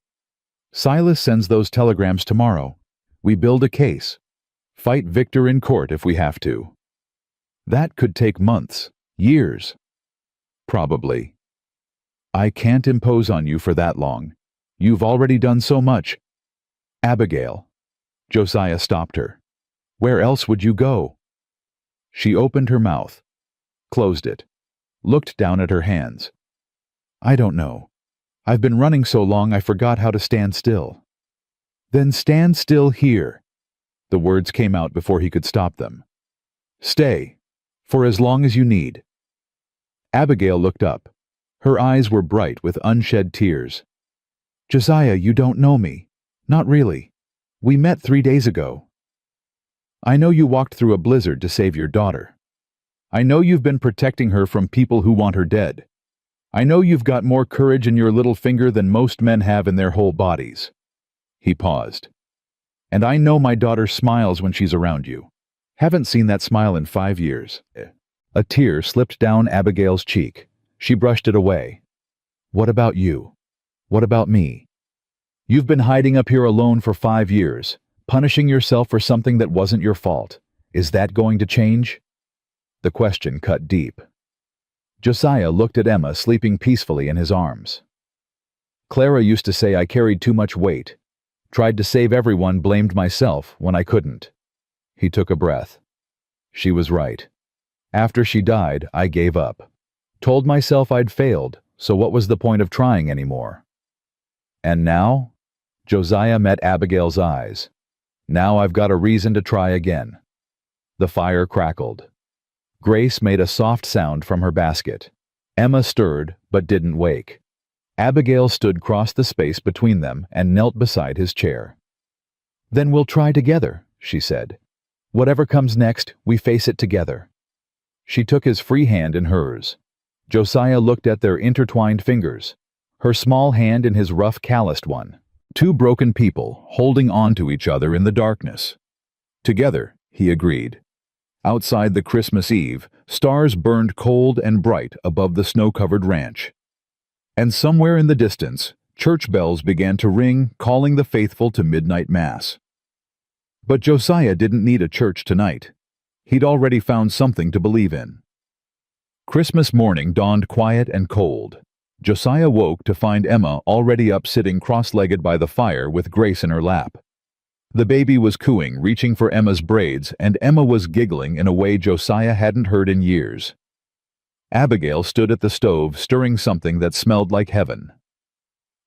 Speaker 1: "Silas sends those telegrams tomorrow. We build a case. Fight Victor in court if we have to. That could take months, years. Probably. I can't impose on you for that long. You've already done so much." "Abigail." Josiah stopped her. "Where else would you go?" She opened her mouth, closed it, looked down at her hands. "I don't know. I've been running so long I forgot how to stand still." "Then stand still here." The words came out before he could stop them. "Stay, for as long as you need." Abigail looked up. Her eyes were bright with unshed tears. "Josiah, you don't know me. Not really. We met 3 days ago. I know you walked through a blizzard to save your daughter. I know you've been protecting her from people who want her dead. I know you've got more courage in your little finger than most men have in their whole bodies." He paused. "And I know my daughter smiles when she's around you. Haven't seen that smile in 5 years. A tear slipped down Abigail's cheek. She brushed it away. "What about you? What about me? You've been hiding up here alone for 5 years, punishing yourself for something that wasn't your fault. Is that going to change?" The question cut deep. Josiah looked at Emma sleeping peacefully in his arms. "Clara used to say I carried too much weight. Tried to save everyone, blamed myself when I couldn't." He took a breath. She was right. After she died, I gave up. Told myself I'd failed, so what was the point of trying anymore? And now? Josiah met Abigail's eyes. Now I've got a reason to try again. The fire crackled. Grace made a soft sound from her basket. Emma stirred, but didn't wake. Abigail stood across the space between them and knelt beside his chair. "Then we'll try together," she said. "Whatever comes next, we face it together." She took his free hand in hers. Josiah looked at their intertwined fingers, her small hand in his rough, calloused one. Two broken people holding on to each other in the darkness. Together, he agreed. Outside the Christmas Eve, stars burned cold and bright above the snow-covered ranch. And somewhere in the distance, church bells began to ring, calling the faithful to midnight mass. But Josiah didn't need a church tonight. He'd already found something to believe in. Christmas morning dawned quiet and cold. Josiah woke to find Emma already up sitting cross-legged by the fire with Grace in her lap. The baby was cooing, reaching for Emma's braids, and Emma was giggling in a way Josiah hadn't heard in years. Abigail stood at the stove stirring something that smelled like heaven.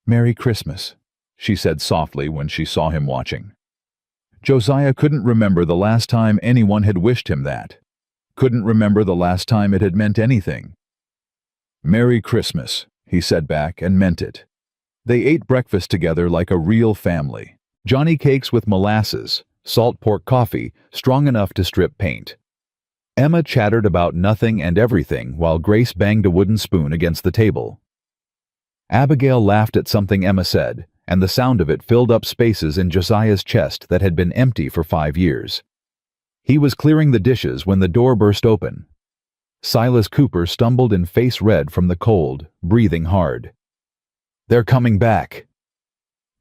Speaker 1: "Merry Christmas," she said softly when she saw him watching. Josiah couldn't remember the last time anyone had wished him that. Couldn't remember the last time it had meant anything. "Merry Christmas," he said back and meant it. They ate breakfast together like a real family. Johnny cakes with molasses, salt pork coffee, strong enough to strip paint. Emma chattered about nothing and everything while Grace banged a wooden spoon against the table. Abigail laughed at something Emma said, and the sound of it filled up spaces in Josiah's chest that had been empty for 5 years. He was clearing the dishes when the door burst open. Silas Cooper stumbled in face red from the cold, breathing hard. "They're coming back."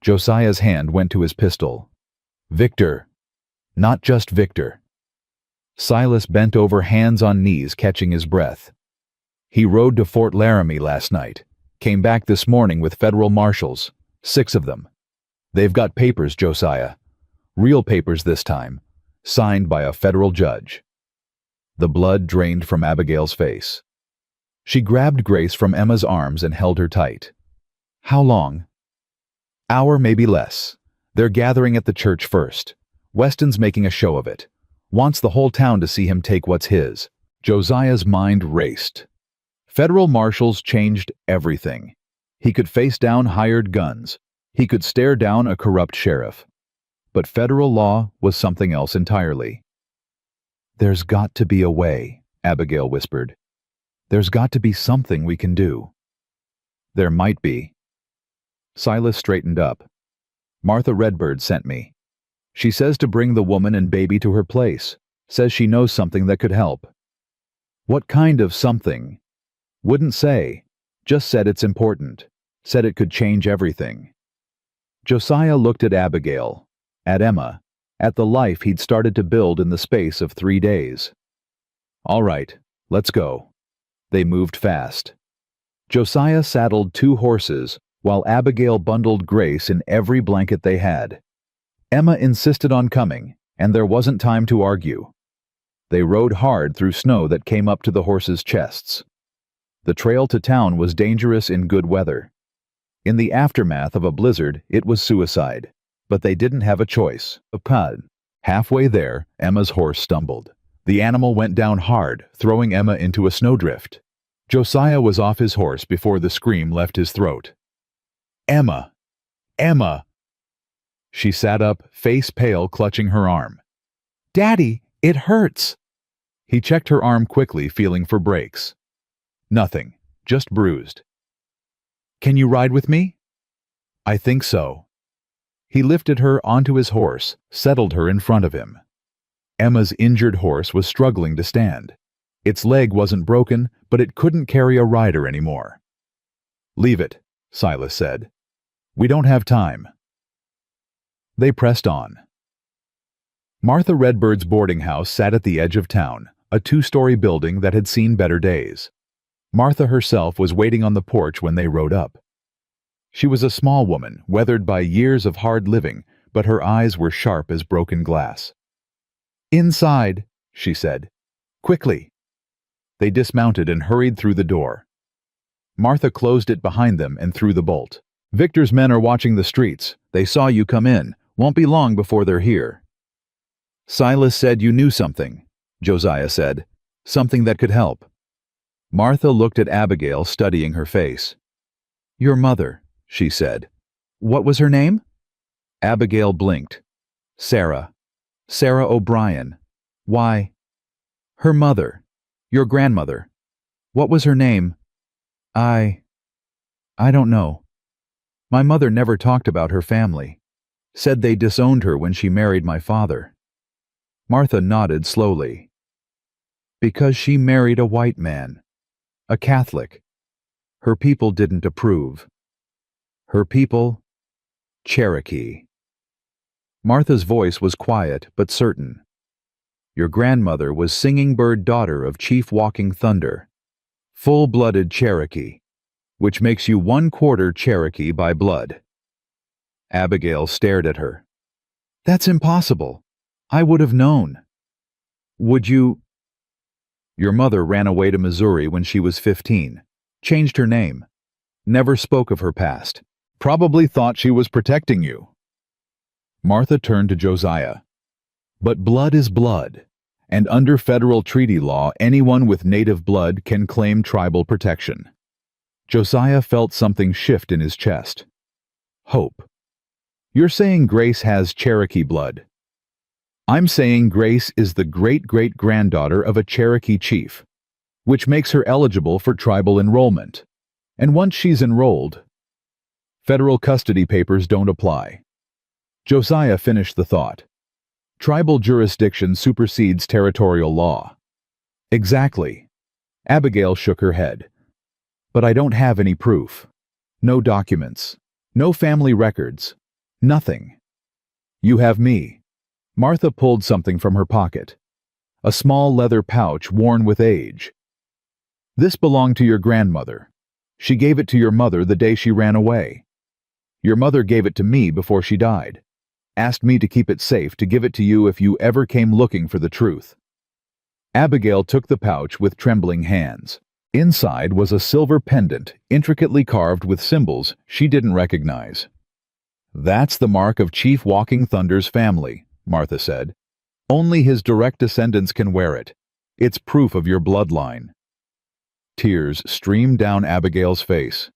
Speaker 1: Josiah's hand went to his pistol. "Victor. Not just Victor." Silas bent over, hands on knees, catching his breath. "He rode to Fort Laramie last night. Came back this morning with federal marshals, 6 of them. They've got papers, Josiah. Real papers this time, signed by a federal judge." The blood drained from Abigail's face. She grabbed Grace from Emma's arms and held her tight. "How long?" "Hour, maybe less. They're gathering at the church first. Weston's making a show of it. Wants the whole town to see him take what's his." Josiah's mind raced. Federal marshals changed everything. He could face down hired guns. He could stare down a corrupt sheriff. But federal law was something else entirely. "There's got to be a way," Abigail whispered. "There's got to be something we can do." "There might be." Silas straightened up. "Martha Redbird sent me. She says to bring the woman and baby to her place. Says she knows something that could help." "What kind of something?" "Wouldn't say. Just said it's important. Said it could change everything." Josiah looked at Abigail, at Emma, at the life he'd started to build in the space of 3 days. "All right, let's go." They moved fast. Josiah saddled 2 horses, while Abigail bundled Grace in every blanket they had. Emma insisted on coming, and there wasn't time to argue. They rode hard through snow that came up to the horses' chests. The trail to town was dangerous in good weather. In the aftermath of a blizzard, it was suicide. But they didn't have a choice. Halfway there, Emma's horse stumbled. The animal went down hard, throwing Emma into a snowdrift. Josiah was off his horse before the scream left his throat. "Emma! Emma!" She sat up, face pale, clutching her arm. "Daddy, it hurts!" He checked her arm quickly, feeling for breaks. "Nothing, just bruised." "Can you ride with me?" "I think so." He lifted her onto his horse, settled her in front of him. Emma's injured horse was struggling to stand. Its leg wasn't broken, but it couldn't carry a rider anymore. "Leave it," Silas said. "We don't have time." They pressed on. Martha Redbird's boarding house sat at the edge of town, a 2-story building that had seen better days. Martha herself was waiting on the porch when they rode up. She was a small woman, weathered by years of hard living, but her eyes were sharp as broken glass. "Inside," she said. "Quickly." They dismounted and hurried through the door. Martha closed it behind them and threw the bolt. "Victor's men are watching the streets. They saw you come in. Won't be long before they're here." "Silas said you knew something," Josiah said. "Something that could help." Martha looked at Abigail, studying her face. "Your mother," she said. "What was her name?" Abigail blinked. "Sarah. Sarah O'Brien. Why?" "Her mother. Your grandmother. What was her name?" I don't know. My mother never talked about her family. Said they disowned her when she married my father." Martha nodded slowly. "Because she married a white man. A Catholic. Her people didn't approve. Her people? Cherokee." Martha's voice was quiet but certain. "Your grandmother was Singing Bird, daughter of Chief Walking Thunder. Full-blooded Cherokee, which makes you 1/4 Cherokee by blood." Abigail stared at her. "That's impossible. I would have known." "Would you?" "Your mother ran away to Missouri when she was 15. Changed her name. Never spoke of her past. Probably thought she was protecting you. Martha turned to Josiah. But blood is blood, and under federal treaty law, anyone with native blood can claim tribal protection. Josiah felt something shift in his chest. Hope. You're saying Grace has Cherokee blood. I'm saying Grace is the great-great-granddaughter of a Cherokee chief, which makes her eligible for tribal enrollment. And once she's enrolled, federal custody papers don't apply. Josiah finished the thought. Tribal jurisdiction supersedes territorial law. Exactly. Abigail shook her head. But I don't have any proof. No documents. No family records. Nothing. You have me. Martha pulled something from her pocket. A small leather pouch worn with age. This belonged to your grandmother. She gave it to your mother the day she ran away. Your mother gave it to me before she died. Asked me to keep it safe to give it to you if you ever came looking for the truth. Abigail took the pouch with trembling hands. Inside was a silver pendant, intricately carved with symbols she didn't recognize. That's the mark of Chief Walking Thunder's family, Martha said. Only his direct descendants can wear it. It's proof of your bloodline. Tears streamed down Abigail's face.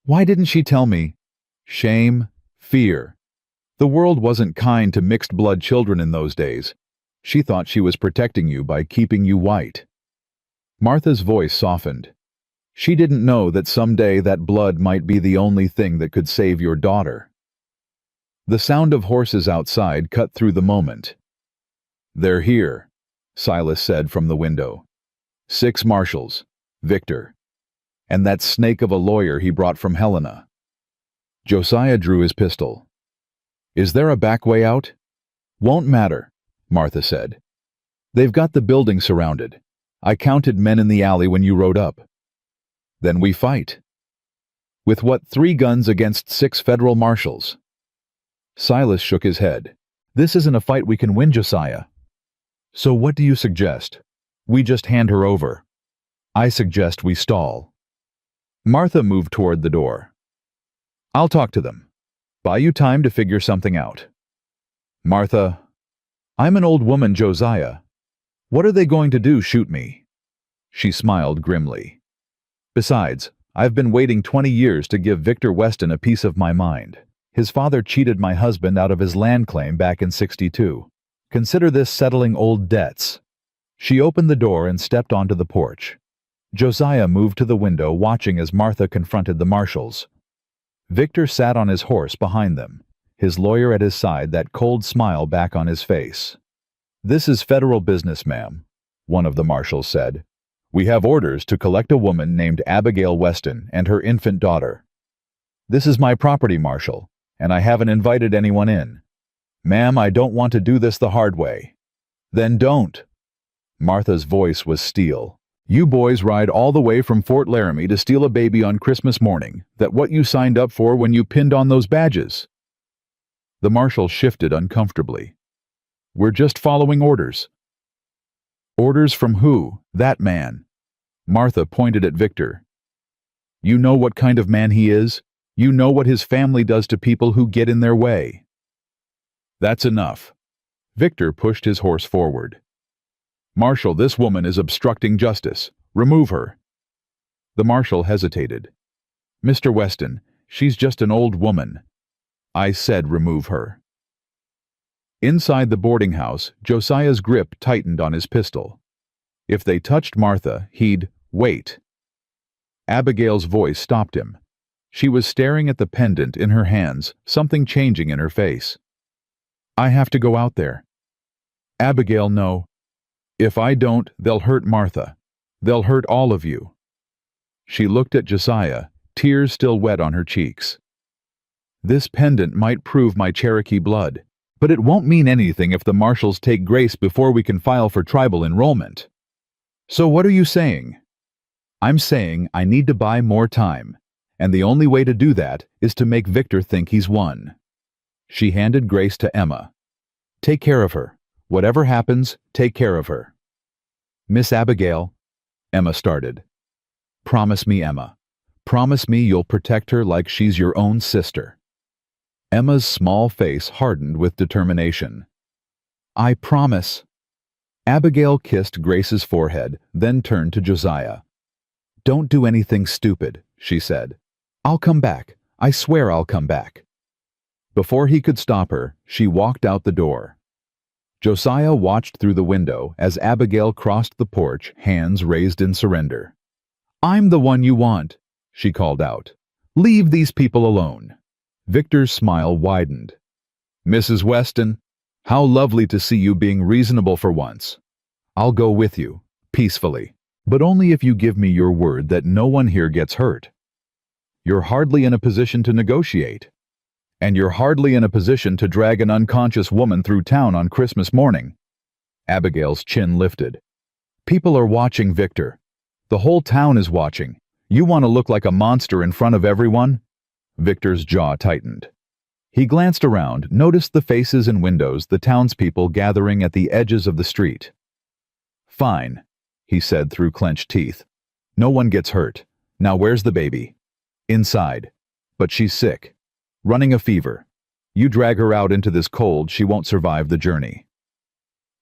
Speaker 1: Why didn't she tell me? Shame, fear. The world wasn't kind to mixed-blood children in those days. She thought she was protecting you by keeping you white. Martha's voice softened. She didn't know that someday that blood might be the only thing that could save your daughter. The sound of horses outside cut through the moment. They're here, Silas said from the window. 6 marshals, Victor, and that snake of a lawyer he brought from Helena. Josiah drew his pistol. Is there a back way out? Won't matter, Martha said. They've got the building surrounded. I counted men in the alley when you rode up. Then we fight. With what, 3 guns against 6 federal marshals? Silas shook his head. This isn't a fight we can win, Josiah. So what do you suggest? We just hand her over. I suggest we stall. Martha moved toward the door. I'll talk to them. Buy you time to figure something out. Martha, I'm an old woman, Josiah. What are they going to do, shoot me? She smiled grimly. Besides, I've been waiting 20 years to give Victor Weston a piece of my mind. His father cheated my husband out of his land claim back in '62. Consider this settling old debts. She opened the door and stepped onto the porch. Josiah moved to the window, watching as Martha confronted the marshals. Victor sat on his horse behind them, his lawyer at his side, that cold smile back on his face. This is federal business, ma'am, one of the marshals said. We have orders to collect a woman named Abigail Weston and her infant daughter. This is my property, Marshal, and I haven't invited anyone in. Ma'am, I don't want to do this the hard way. Then don't. Martha's voice was steel. You boys ride all the way from Fort Laramie to steal a baby on Christmas morning. That what you signed up for when you pinned on those badges? The marshal shifted uncomfortably. We're just following orders. Orders from who? That man. Martha pointed at Victor. You know what kind of man he is? You know what his family does to people who get in their way. That's enough. Victor pushed his horse forward. Marshal, this woman is obstructing justice. Remove her. The marshal hesitated. Mr. Weston, she's just an old woman. I said remove her. Inside the boarding house, Josiah's grip tightened on his pistol. If they touched Martha, he'd wait. Abigail's voice stopped him. She was staring at the pendant in her hands, something changing in her face. I have to go out there. Abigail, no. If I don't, they'll hurt Martha. They'll hurt all of you. She looked at Josiah, tears still wet on her cheeks. This pendant might prove my Cherokee blood, but it won't mean anything if the marshals take Grace before we can file for tribal enrollment. So what are you saying? I'm saying I need to buy more time, and the only way to do that is to make Victor think he's won. She handed Grace to Emma. Take care of her. Whatever happens, take care of her. Miss Abigail, Emma started. Promise me, Emma. Promise me you'll protect her like she's your own sister." Emma's small face hardened with determination. "I promise." Abigail kissed Grace's forehead, then turned to Josiah. "Don't do anything stupid," she said. "I'll come back. I swear I'll come back." Before he could stop her, she walked out the door. Josiah watched through the window as Abigail crossed the porch, hands raised in surrender. "I'm the one you want," she called out. "Leave these people alone." Victor's smile widened. "Mrs. Weston, how lovely to see you being reasonable for once. I'll go with you, peacefully, but only if you give me your word that no one here gets hurt. You're hardly in a position to negotiate. And you're hardly in a position to drag an unconscious woman through town on Christmas morning." Abigail's chin lifted. "People are watching, Victor. The whole town is watching. You want to look like a monster in front of everyone?" Victor's jaw tightened. He glanced around, noticed the faces and windows, the townspeople gathering at the edges of the street. "Fine," he said through clenched teeth. "No one gets hurt. Now where's the baby?" "Inside. But she's sick. Running a fever. You drag her out into this cold, she won't survive the journey."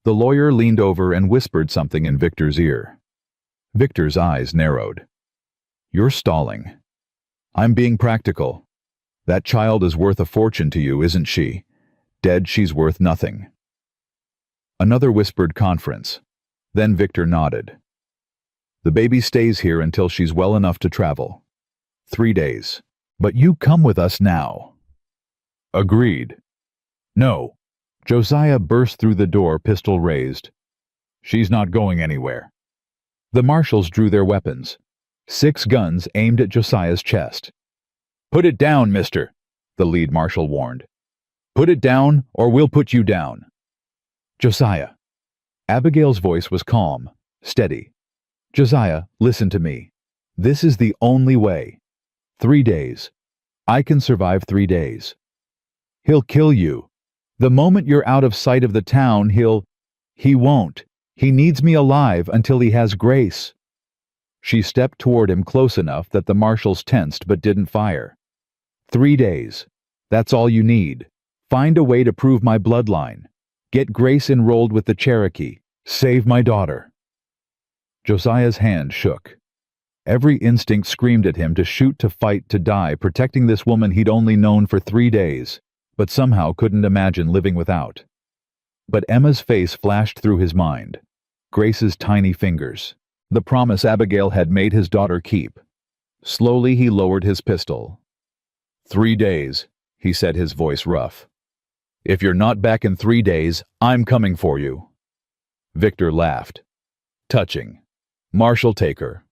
Speaker 1: The lawyer leaned over and whispered something in Victor's ear. Victor's eyes narrowed. "You're stalling." "I'm being practical. That child is worth a fortune to you, isn't she? Dead, she's worth nothing." Another whispered conference. Then Victor nodded. "The baby stays here until she's well enough to travel. 3 days. But you come with us now." "Agreed." "No." Josiah burst through the door, pistol raised. "She's not going anywhere." The marshals drew their weapons. 6 guns aimed at Josiah's chest. "Put it down, mister," the lead marshal warned. "Put it down, or we'll put you down." "Josiah." Abigail's voice was calm, steady. "Josiah, listen to me. This is the only way. 3 days. I can survive 3 days. He'll kill you. The moment you're out of sight of the town, He won't. He needs me alive until he has Grace." She stepped toward him close enough that the marshals tensed but didn't fire. 3 days. That's all you need. Find a way to prove my bloodline. Get Grace enrolled with the Cherokee. Save my daughter." Josiah's hand shook. Every instinct screamed at him to shoot, to fight, to die, protecting this woman he'd only known for 3 days, but somehow couldn't imagine living without. But Emma's face flashed through his mind. Grace's tiny fingers. The promise Abigail had made his daughter keep. Slowly he lowered his pistol. 3 days, he said, his voice rough. "If you're not back in 3 days, I'm coming for you." Victor laughed. "Touching. Marshal, take her."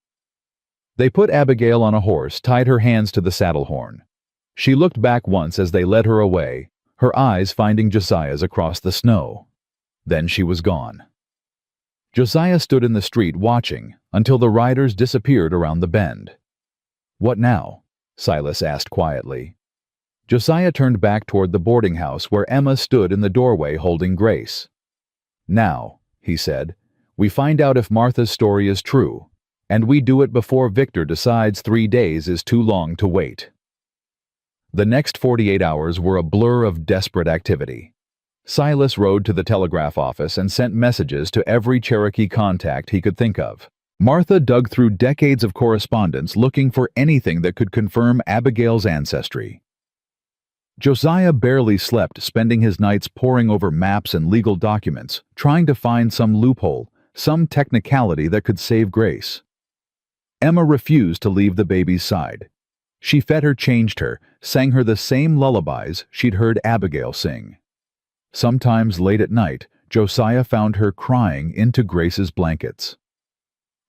Speaker 1: They put Abigail on a horse, tied her hands to the saddle horn. She looked back once as they led her away, her eyes finding Josiah's across the snow. Then she was gone. Josiah stood in the street watching until the riders disappeared around the bend. "What now?" Silas asked quietly. Josiah turned back toward the boarding house where Emma stood in the doorway holding Grace. "Now," he said, "we find out if Martha's story is true, and we do it before Victor decides 3 days is too long to wait." The next 48 hours were a blur of desperate activity. Silas rode to the telegraph office and sent messages to every Cherokee contact he could think of. Martha dug through decades of correspondence looking for anything that could confirm Abigail's ancestry. Josiah barely slept, spending his nights poring over maps and legal documents, trying to find some loophole, some technicality that could save Grace. Emma refused to leave the baby's side. She fed her, changed her, sang her the same lullabies she'd heard Abigail sing. Sometimes late at night, Josiah found her crying into Grace's blankets.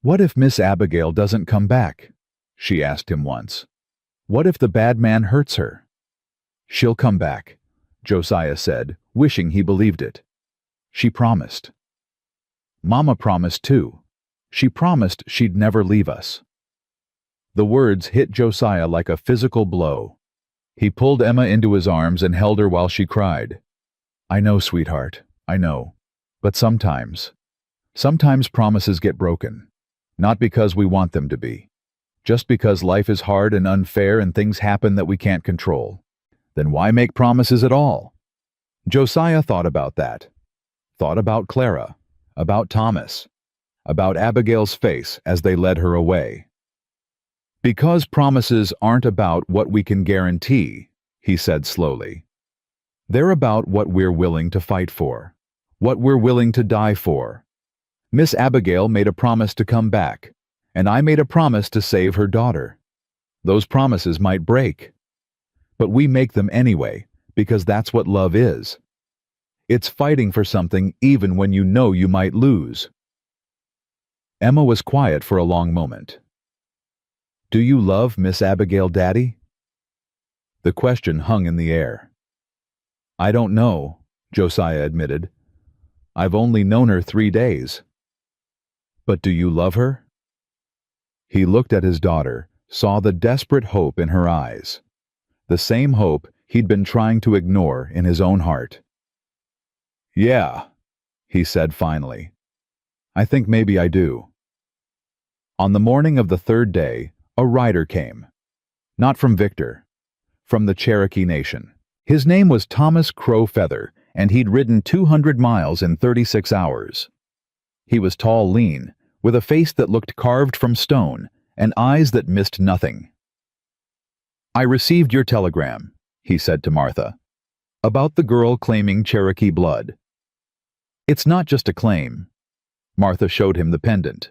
Speaker 1: "What if Miss Abigail doesn't come back?" she asked him once. "What if the bad man hurts her?" "She'll come back," Josiah said, wishing he believed it. "She promised." "Mama promised too. She promised she'd never leave us." The words hit Josiah like a physical blow. He pulled Emma into his arms and held her while she cried. "I know, sweetheart, I know. But sometimes promises get broken. Not because we want them to be. Just because life is hard and unfair and things happen that we can't control, then why make promises at all? Josiah thought about that. Thought about Clara, about Thomas, about Abigail's face as they led her away. Because promises aren't about what we can guarantee, he said slowly. They're about what we're willing to fight for, what we're willing to die for. Miss Abigail made a promise to come back, and I made a promise to save her daughter. Those promises might break, but we make them anyway, because that's what love is. It's fighting for something even when you know you might lose. Emma was quiet for a long moment. Do you love Miss Abigail, Daddy? The question hung in the air. I don't know, Josiah admitted. I've only known her 3 days. But do you love her? He looked at his daughter, saw the desperate hope in her eyes. The same hope he'd been trying to ignore in his own heart. Yeah, he said finally. I think maybe I do. On the morning of the 3rd day, a rider came. Not from Victor, from the Cherokee Nation. His name was Thomas Crow Feather, and he'd ridden 200 miles in 36 hours. He was tall, lean, with a face that looked carved from stone and eyes that missed nothing. I received your telegram, he said to Martha, about the girl claiming Cherokee blood. It's not just a claim. Martha showed him the pendant.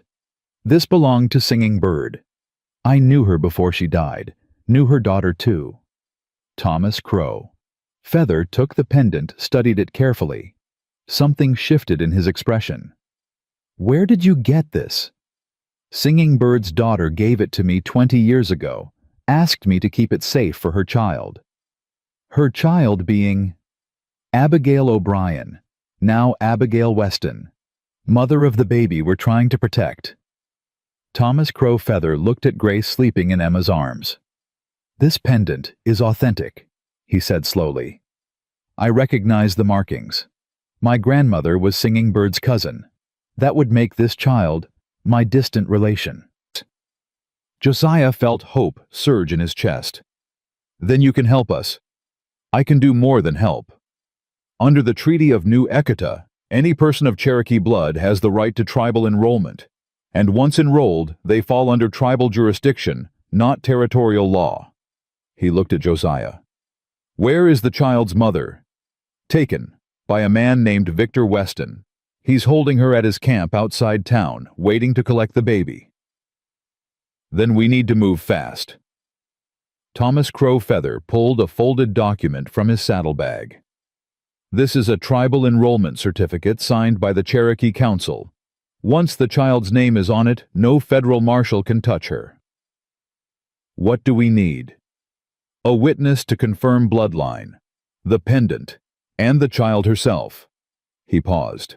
Speaker 1: This belonged to Singing Bird. I knew her before she died, knew her daughter too. Thomas Crow. Feather took the pendant, studied it carefully. Something shifted in his expression. Where did you get this? Singing Bird's daughter gave it to me 20 years ago, asked me to keep it safe for her child. Her child being Abigail O'Brien, now Abigail Weston, mother of the baby we're trying to protect. Thomas Crow Feather looked at Grace sleeping in Emma's arms. This pendant is authentic, he said slowly. I recognize the markings. My grandmother was Singing Bird's cousin. That would make this child my distant relation. Josiah felt hope surge in his chest. Then you can help us. I can do more than help. Under the Treaty of New Echota, any person of Cherokee blood has the right to tribal enrollment, and once enrolled, they fall under tribal jurisdiction, not territorial law. He looked at Josiah. Where is the child's mother? Taken, by a man named Victor Weston. He's holding her at his camp outside town, waiting to collect the baby. Then we need to move fast. Thomas Crow Feather pulled a folded document from his saddlebag. This is a tribal enrollment certificate signed by the Cherokee Council. Once the child's name is on it, no federal marshal can touch her. What do we need? A witness to confirm bloodline, the pendant, and the child herself. He paused.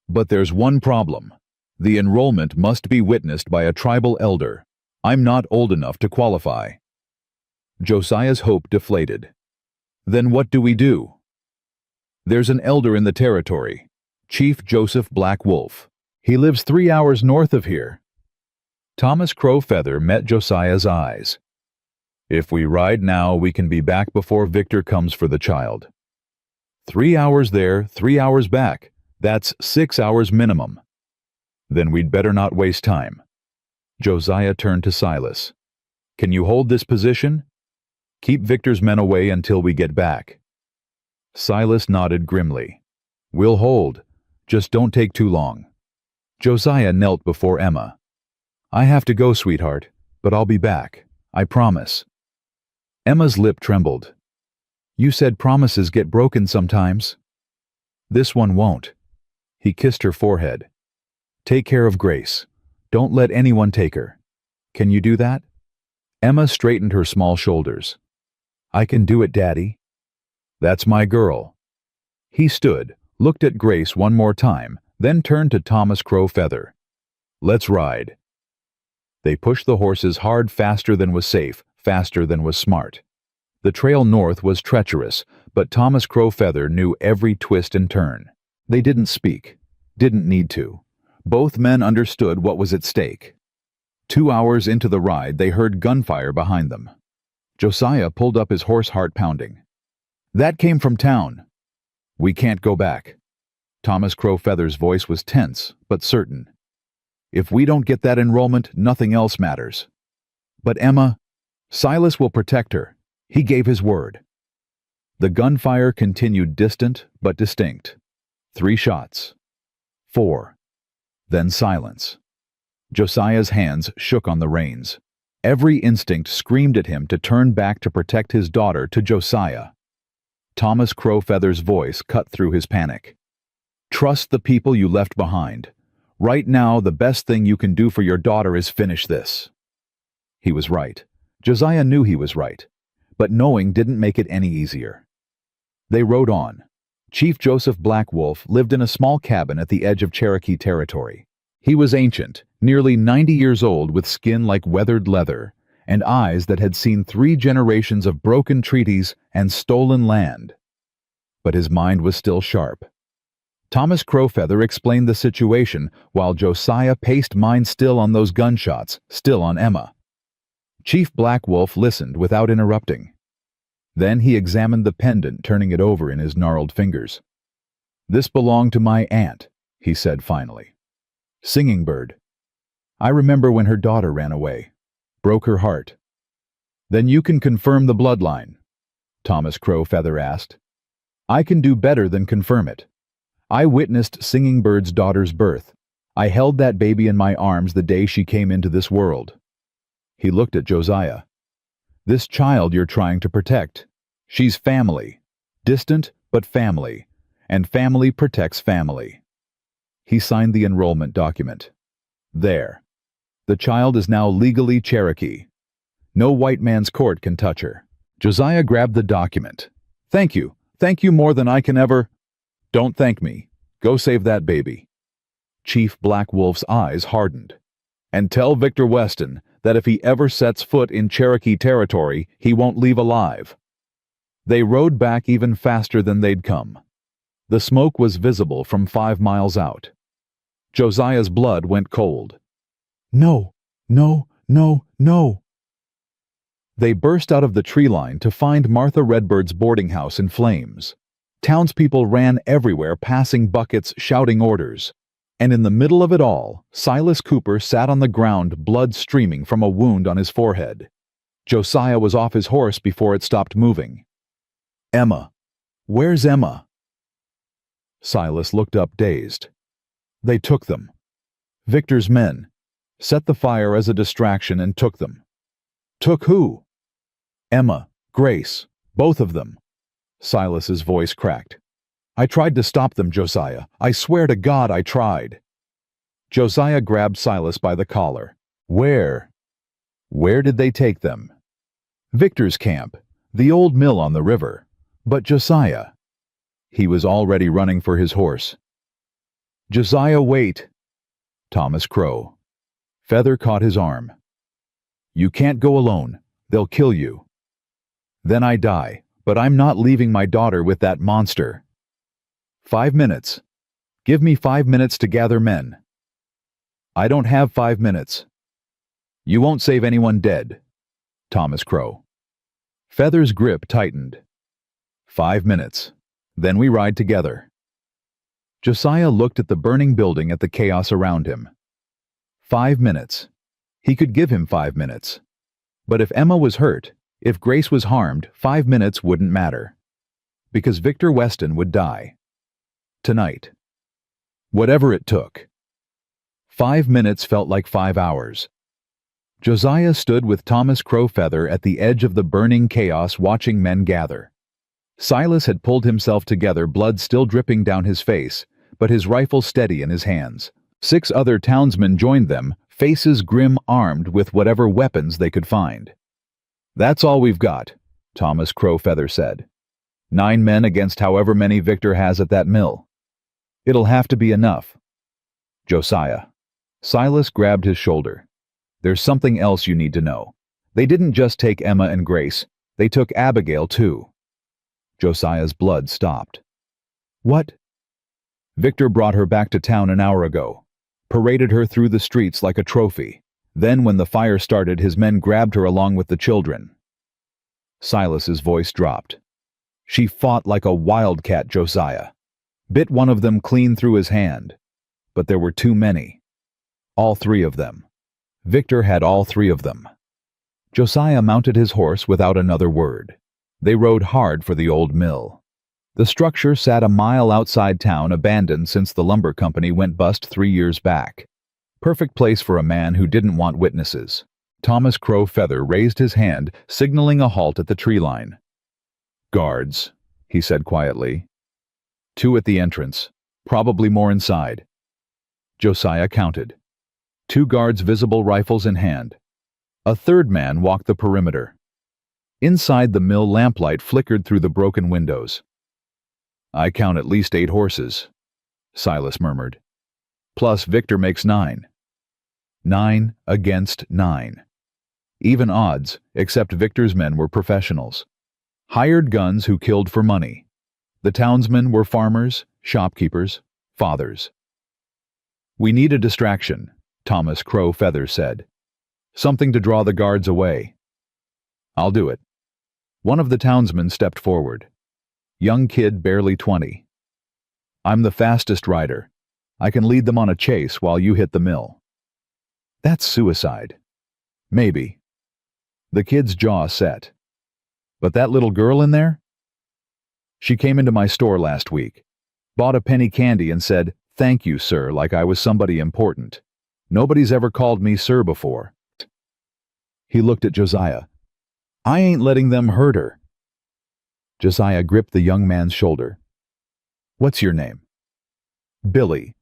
Speaker 1: But there's one problem. The enrollment must be witnessed by a tribal elder. I'm not old enough to qualify. Josiah's hope deflated. Then what do we do? There's an elder in the territory, Chief Joseph Black Wolf. He lives 3 hours north of here. Thomas Crow Feather met Josiah's eyes. If we ride now, we can be back before Victor comes for the child. 3 hours there, 3 hours back. That's 6 hours minimum. Then we'd better not waste time. Josiah turned to Silas. Can you hold this position? Keep Victor's men away until we get back. Silas nodded grimly. We'll hold. Just don't take too long. Josiah knelt before Emma. I have to go, sweetheart, but I'll be back. I promise. Emma's lip trembled. You said promises get broken sometimes. This one won't. He kissed her forehead. Take care of Grace. Don't let anyone take her. Can you do that? Emma straightened her small shoulders. I can do it, Daddy. That's my girl. He stood, looked at Grace one more time, then turned to Thomas Crow Feather. Let's ride. They pushed the horses hard, faster than was safe, faster than was smart. The trail north was treacherous, but Thomas Crow Feather knew every twist and turn. They didn't speak, didn't need to. Both men understood what was at stake. 2 hours into the ride, they heard gunfire behind them. Josiah pulled up his horse, heart pounding. "That came from town. We can't go back." Thomas Crowfeather's voice was tense, but certain. "If we don't get that enrollment, nothing else matters." "But Emma, Silas will protect her. He gave his word." The gunfire continued, distant but distinct. 3 shots. 4. Then silence. Josiah's hands shook on the reins. Every instinct screamed at him to turn back to protect his daughter, to Josiah. Thomas Crowfeather's voice cut through his panic. "Trust the people you left behind. Right now, the best thing you can do for your daughter is finish this." He was right. Josiah knew he was right. But knowing didn't make it any easier. They rode on. Chief Joseph Black Wolf lived in a small cabin at the edge of Cherokee territory. He was ancient, nearly 90 years old, with skin like weathered leather, and eyes that had seen 3 generations of broken treaties and stolen land. But his mind was still sharp. Thomas Crowfeather explained the situation, while Josiah paced, mind still on those gunshots, still on Emma. Chief Black Wolf listened without interrupting. Then he examined the pendant, turning it over in his gnarled fingers. "This belonged to my aunt," he said finally. "Singing Bird. I remember when her daughter ran away. Broke her heart." "Then you can confirm the bloodline?" Thomas Crowfeather asked. "I can do better than confirm it. I witnessed Singing Bird's daughter's birth. I held that baby in my arms the day she came into this world." He looked at Josiah. "This child you're trying to protect. She's family. Distant, but family. And family protects family." He signed the enrollment document. "There. The child is now legally Cherokee. No white man's court can touch her." Josiah grabbed the document. "Thank you. Thank you more than I can ever—" "Don't thank me. Go save that baby." Chief Black Wolf's eyes hardened. "And tell Victor Weston that if he ever sets foot in Cherokee territory, he won't leave alive." They rode back even faster than they'd come. The smoke was visible from 5 miles out. Josiah's blood went cold. "No, no, no, no." They burst out of the tree line to find Martha Redbird's boarding house in flames. Townspeople ran everywhere, passing buckets, shouting orders. And in the middle of it all, Silas Cooper sat on the ground, blood streaming from a wound on his forehead. Josiah was off his horse before it stopped moving. "Emma. Where's Emma?" Silas looked up, dazed. "They took them. Victor's men. Set the fire as a distraction and took them." "Took who?" "Emma, Grace, both of them." Silas's voice cracked. "I tried to stop them, Josiah. I swear to God I tried." Josiah grabbed Silas by the collar. "Where? Where did they take them?" "Victor's camp, the old mill on the river. But Josiah—" He was already running for his horse. "Josiah, wait." Thomas Crowfeather caught his arm. "You can't go alone. They'll kill you." "Then I die, but I'm not leaving my daughter with that monster." 5 minutes. Give me 5 minutes to gather men." "I don't have 5 minutes." "You won't save anyone dead." Thomas Crowfeather's grip tightened. 5 minutes. Then we ride together." Josiah looked at the burning building, at the chaos around him. 5 minutes. He could give him 5 minutes. But if Emma was hurt, if Grace was harmed, 5 minutes wouldn't matter. Because Victor Weston would die. Tonight. Whatever it took. 5 minutes felt like 5 hours. Josiah stood with Thomas Crowfeather at the edge of the burning chaos, watching men gather. Silas had pulled himself together, blood still dripping down his face, but his rifle steady in his hands. 6 other townsmen joined them, faces grim, armed with whatever weapons they could find. "That's all we've got," Thomas Crowfeather said. 9 men against however many Victor has at that mill. It'll have to be enough. Josiah. Silas grabbed his shoulder. "There's something else you need to know. They didn't just take Emma and Grace, they took Abigail too." Josiah's blood stopped. "What?" "Victor brought her back to town an hour ago. Paraded her through the streets like a trophy. Then when the fire started, his men grabbed her along with the children. Silas's voice dropped. She fought like a wildcat, Josiah. Bit one of them clean through his hand. But there were too many. All three of them. Victor had all three of them. Josiah mounted his horse without another word. They rode hard for the old mill. The structure sat a mile outside town, abandoned since the lumber company went bust 3 years back. Perfect place for a man who didn't want witnesses. Thomas Crow Feather raised his hand, signaling a halt at the tree line. Guards, he said quietly. 2 at the entrance, probably more inside. Josiah counted. 2 guards, visible, rifles in hand. A third man walked the perimeter. Inside, the mill lamplight flickered through the broken windows. I count at least 8 horses, Silas murmured. Plus Victor makes 9. 9 against 9. Even odds, except Victor's men were professionals. Hired guns who killed for money. The townsmen were farmers, shopkeepers, fathers. We need a distraction, Thomas Crow Feather said. Something to draw the guards away. I'll do it. One of the townsmen stepped forward. Young kid, barely 20. I'm the fastest rider. I can lead them on a chase while you hit the mill. That's suicide. Maybe. The kid's jaw set. But that little girl in there? She came into my store last week, bought a penny candy and said, "Thank you, sir," like I was somebody important. Nobody's ever called me sir before. He looked at Josiah. I ain't letting them hurt her. Josiah gripped the young man's shoulder. What's your name? Billy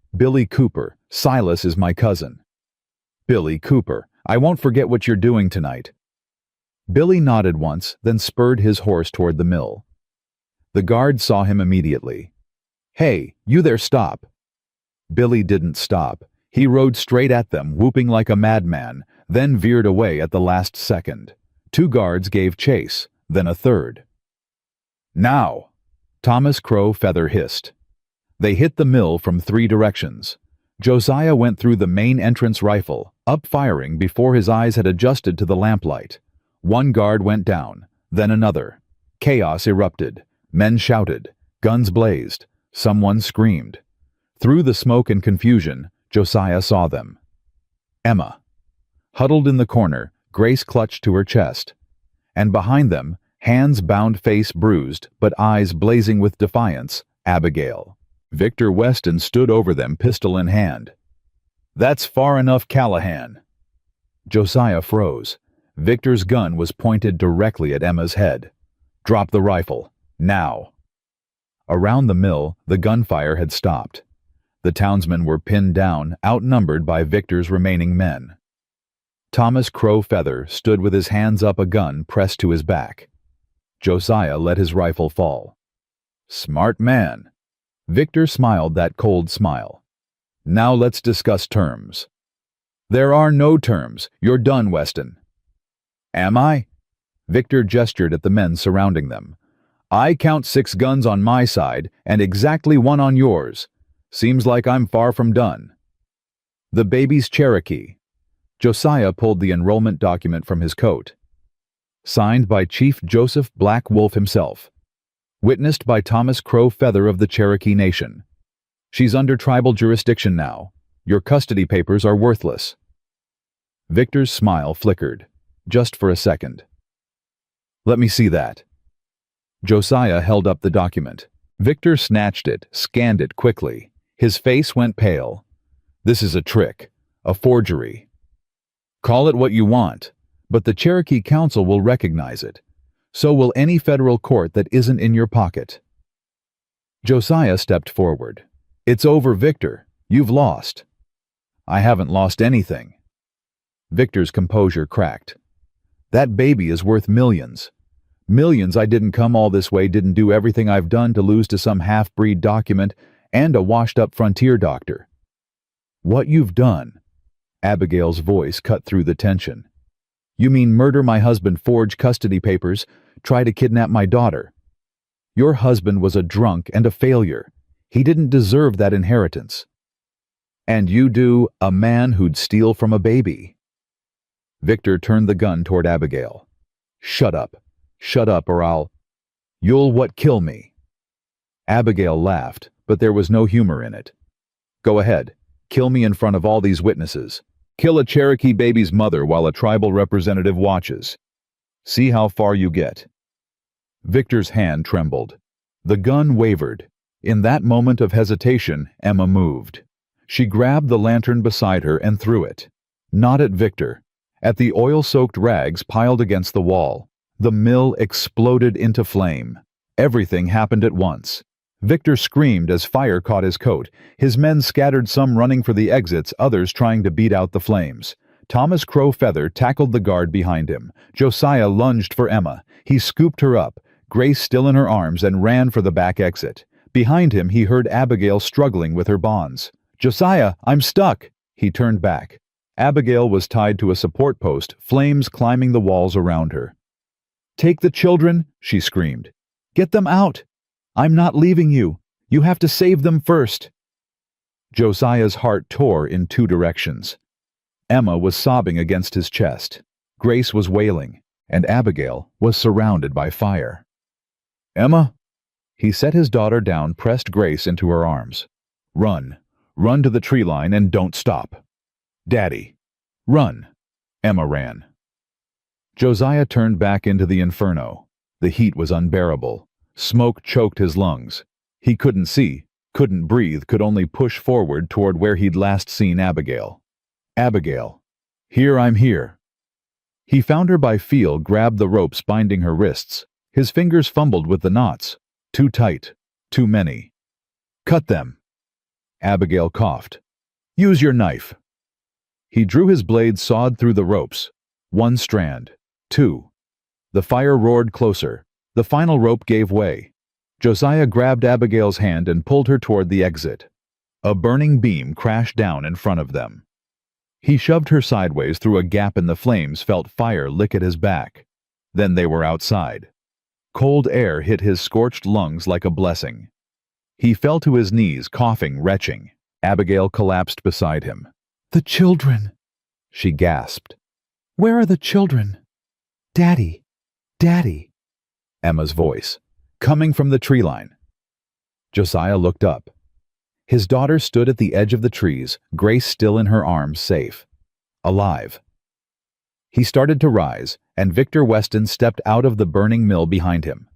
Speaker 1: Cooper. Silas is my cousin. Billy Cooper, I won't forget what you're doing tonight. Billy nodded once, then spurred his horse toward the mill. The guard saw him immediately. Hey, you there, stop. Billy didn't stop. He rode straight at them, whooping like a madman, then veered away at the last second. 2 guards gave chase, then a third. Now, Thomas Crow Feather hissed. They hit the mill from 3 directions. Josiah went through the main entrance rifle, up firing before his eyes had adjusted to the lamplight. 1 guard went down, then another. Chaos erupted. Men shouted. Guns blazed. Someone screamed. Through the smoke and confusion, Josiah saw them. Emma. Huddled in the corner, Grace clutched to her chest. And behind them, hands bound, face bruised, but eyes blazing with defiance, Abigail. Victor Weston stood over them, pistol in hand. That's far enough, Callahan. Josiah froze. Victor's gun was pointed directly at Emma's head. Drop the rifle. Now. Around the mill, the gunfire had stopped. The townsmen were pinned down, outnumbered by Victor's remaining men. Thomas Crow Feather stood with his hands up, a gun pressed to his back. Josiah let his rifle fall. Smart man. Victor smiled that cold smile. Now let's discuss terms. There are no terms. You're done, Weston. Am I? Victor gestured at the men surrounding them. I count 6 guns on my side and exactly 1 on yours. Seems like I'm far from done. The baby's Cherokee. Josiah pulled the enrollment document from his coat. Signed by Chief Joseph Black Wolf himself. Witnessed by Thomas Crow Feather of the Cherokee Nation. She's under tribal jurisdiction now. Your custody papers are worthless. Victor's smile flickered, just for a second. Let me see that. Josiah held up the document. Victor snatched it, scanned it quickly. His face went pale. This is a trick, a forgery. Call it what you want, but the Cherokee Council will recognize it. So will any federal court that isn't in your pocket. Josiah stepped forward. It's over, Victor. You've lost. I haven't lost anything. Victor's composure cracked. That baby is worth millions. Millions. I didn't come all this way, didn't do everything I've done to lose to some half-breed document and a washed-up frontier doctor. What you've done, Abigail's voice cut through the tension. You mean murder my husband, forge custody papers, try to kidnap my daughter. Your husband was a drunk and a failure. He didn't deserve that inheritance. And you do, a man who'd steal from a baby.
Speaker 2: Victor turned the gun toward Abigail. Shut up. Shut up or You'll what kill me. Abigail laughed, but there was no humor in it. Go ahead. Kill me in front of all these witnesses. Kill a Cherokee baby's mother while a tribal representative watches. See how far you get. Victor's hand trembled. The gun wavered. In that moment of hesitation, Emma moved. She grabbed the lantern beside her and threw it. Not at Victor. At the oil-soaked rags piled against the wall. The mill exploded into flame. Everything happened at once. Victor screamed as fire caught his coat. His men scattered, some running for the exits, others trying to beat out the flames. Thomas Crow Feather tackled the guard behind him. Josiah lunged for Emma. He scooped her up, Grace still in her arms, and ran for the back exit. Behind him he heard Abigail struggling with her bonds. "Josiah, I'm stuck!" He turned back. Abigail was tied to a support post, flames climbing the walls around her. "Take the children," she screamed. "Get them out! I'm not leaving you. You have to save them first." Josiah's heart tore in two directions. Emma was sobbing against his chest. Grace was wailing, and Abigail was surrounded by fire. "Emma?" He set his daughter down, pressed Grace into her arms. "Run. Run to the tree line and don't stop." "Daddy." "Run." Emma ran. Josiah turned back into the inferno. The heat was unbearable. Smoke choked his lungs. He couldn't see, couldn't breathe, could only push forward toward where he'd last seen Abigail. "Abigail. Here, I'm here." He found her by feel, grabbed the ropes binding her wrists. His fingers fumbled with the knots. Too tight. Too many. "Cut them." Abigail coughed. "Use your knife." He drew his blade, sawed through the ropes. One strand. Two. The fire roared closer. The final rope gave way. Josiah grabbed Abigail's hand and pulled her toward the exit. A burning beam crashed down in front of them. He shoved her sideways through a gap in the flames, felt fire lick at his back. Then they were outside. Cold air hit his scorched lungs like a blessing. He fell to his knees, coughing, retching. Abigail collapsed beside him. "The children," she gasped. "Where are the children?" "Daddy, Daddy." Emma's voice, coming from the tree line. Josiah looked up. His daughter stood at the edge of the trees, Grace still in her arms, safe. Alive. He started to rise, and Victor Weston stepped out of the burning mill behind him.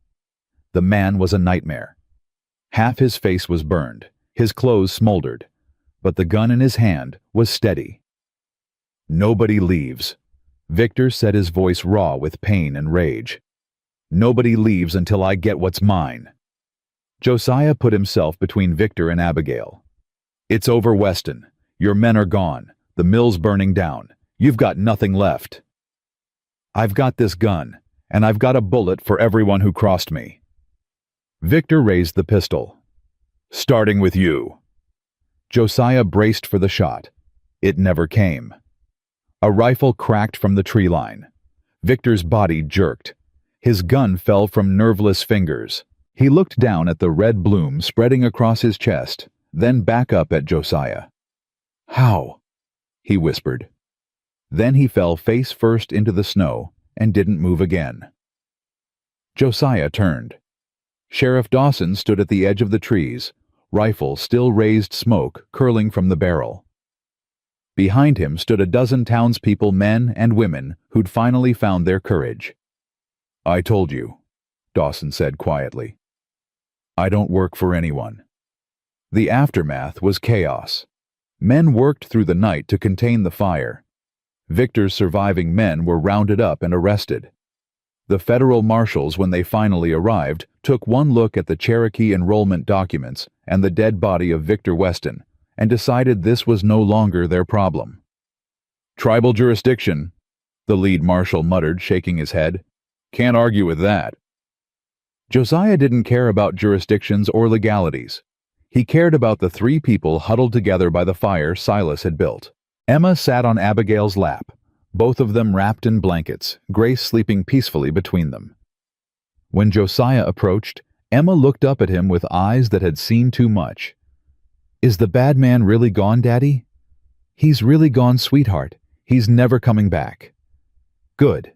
Speaker 2: The man was a nightmare. Half his face was burned, his clothes smoldered, but the gun in his hand was steady. "Nobody leaves." Victor said, his voice raw with pain and rage. "Nobody leaves until I get what's mine." Josiah put himself between Victor and Abigail. "It's over, Weston. Your men are gone. The mill's burning down. You've got nothing left." "I've got this gun, and I've got a bullet for everyone who crossed me." Victor raised the pistol. "Starting with you." Josiah braced for the shot. It never came. A rifle cracked from the tree line. Victor's body jerked. His gun fell from nerveless fingers. He looked down at the red bloom spreading across his chest, then back up at Josiah. "How?" he whispered. Then he fell face first into the snow and didn't move again. Josiah turned. Sheriff Dawson stood at the edge of the trees, rifle still raised, smoke curling from the barrel. Behind him stood a dozen townspeople, men and women, who'd finally found their courage. "I told you," Dawson said quietly. "I don't work for anyone." The aftermath was chaos. Men worked through the night to contain the fire. Victor's surviving men were rounded up and arrested. The federal marshals, when they finally arrived, took one look at the Cherokee enrollment documents and the dead body of Victor Weston and decided this was no longer their problem. "Tribal jurisdiction," the lead marshal muttered, shaking his head. "Can't argue with that." Josiah didn't care about jurisdictions or legalities. He cared about the three people huddled together by the fire Silas had built. Emma sat on Abigail's lap, both of them wrapped in blankets, Grace sleeping peacefully between them. When Josiah approached, Emma looked up at him with eyes that had seen too much. "Is the bad man really gone, Daddy?" "He's really gone, sweetheart. He's never coming back." Good.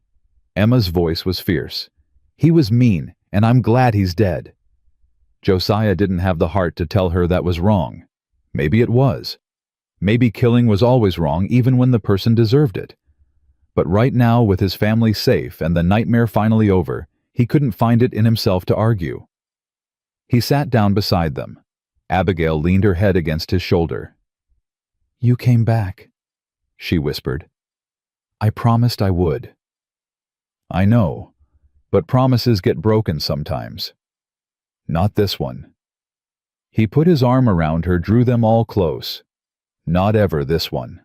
Speaker 2: Emma's voice was fierce. He was mean, and I'm glad he's dead. Josiah didn't have the heart to tell her that was wrong. Maybe it was. Maybe killing was always wrong even when the person deserved it. But right now, with his family safe and the nightmare finally over, he couldn't find it in himself to argue. He sat down beside them. Abigail leaned her head against his shoulder. "You came back," she whispered. "I promised I would." "I know, but promises get broken sometimes. Not this one." He put his arm around her, drew them all close. "Not ever this one."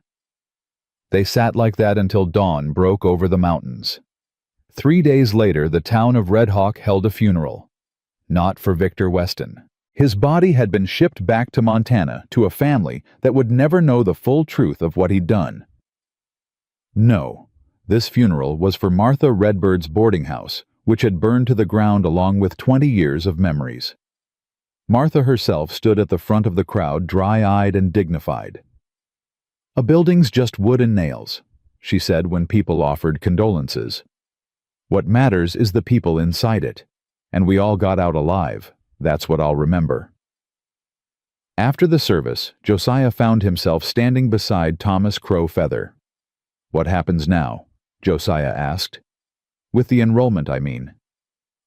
Speaker 2: They sat like that until dawn broke over the mountains. 3 days later, the town of Red Hawk held a funeral. Not for Victor Weston. His body had been shipped back to Montana to a family that would never know the full truth of what he'd done. No, this funeral was for Martha Redbird's boarding house, which had burned to the ground along with 20 years of memories. Martha herself stood at the front of the crowd, dry-eyed and dignified. "A building's just wood and nails," she said when people offered condolences. "What matters is the people inside it, and we all got out alive. That's what I'll remember." After the service, Josiah found himself standing beside Thomas Crow Feather. "What happens now?" Josiah asked. "With the enrollment, I mean.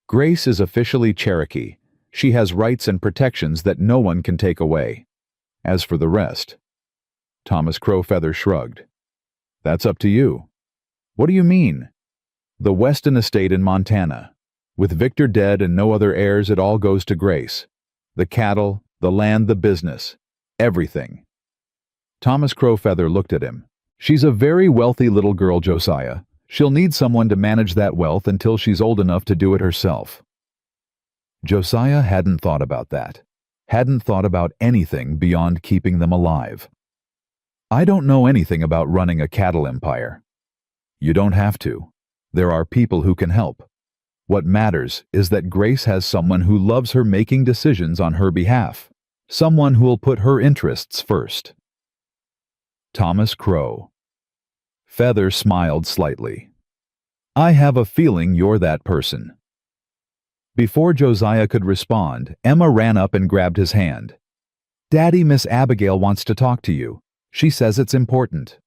Speaker 2: Grace is officially Cherokee. She has rights and protections that no one can take away. As for the rest..." Thomas Crow Feather shrugged. "That's up to you." "What do you mean?" "The Weston estate in Montana. With Victor dead and no other heirs, it all goes to Grace. The cattle, the land, the business. Everything." Thomas Crow Feather looked at him. "She's a very wealthy little girl, Josiah. She'll need someone to manage that wealth until she's old enough to do it herself." Josiah hadn't thought about that. Hadn't thought about anything beyond keeping them alive. "I don't know anything about running a cattle empire." "You don't have to. There are people who can help. What matters is that Grace has someone who loves her making decisions on her behalf. Someone who'll put her interests first." Thomas Crow. Feather smiled slightly. "I have a feeling you're that person." Before Josiah could respond, Emma ran up and grabbed his hand. "Daddy, Miss Abigail wants to talk to you. She says it's important."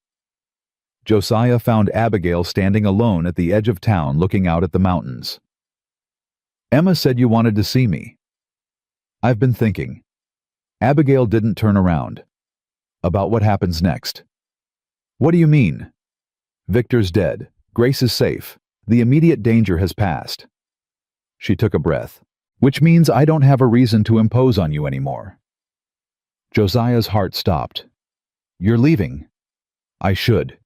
Speaker 2: Josiah found Abigail standing alone at the edge of town looking out at the mountains. "Emma said you wanted to see me." "I've been thinking." Abigail didn't turn around. "About what happens next." "What do you mean?" "Victor's dead. Grace is safe. The immediate danger has passed." She took a breath. "Which means I don't have a reason to impose on you anymore." Josiah's heart stopped. "You're leaving." "I should.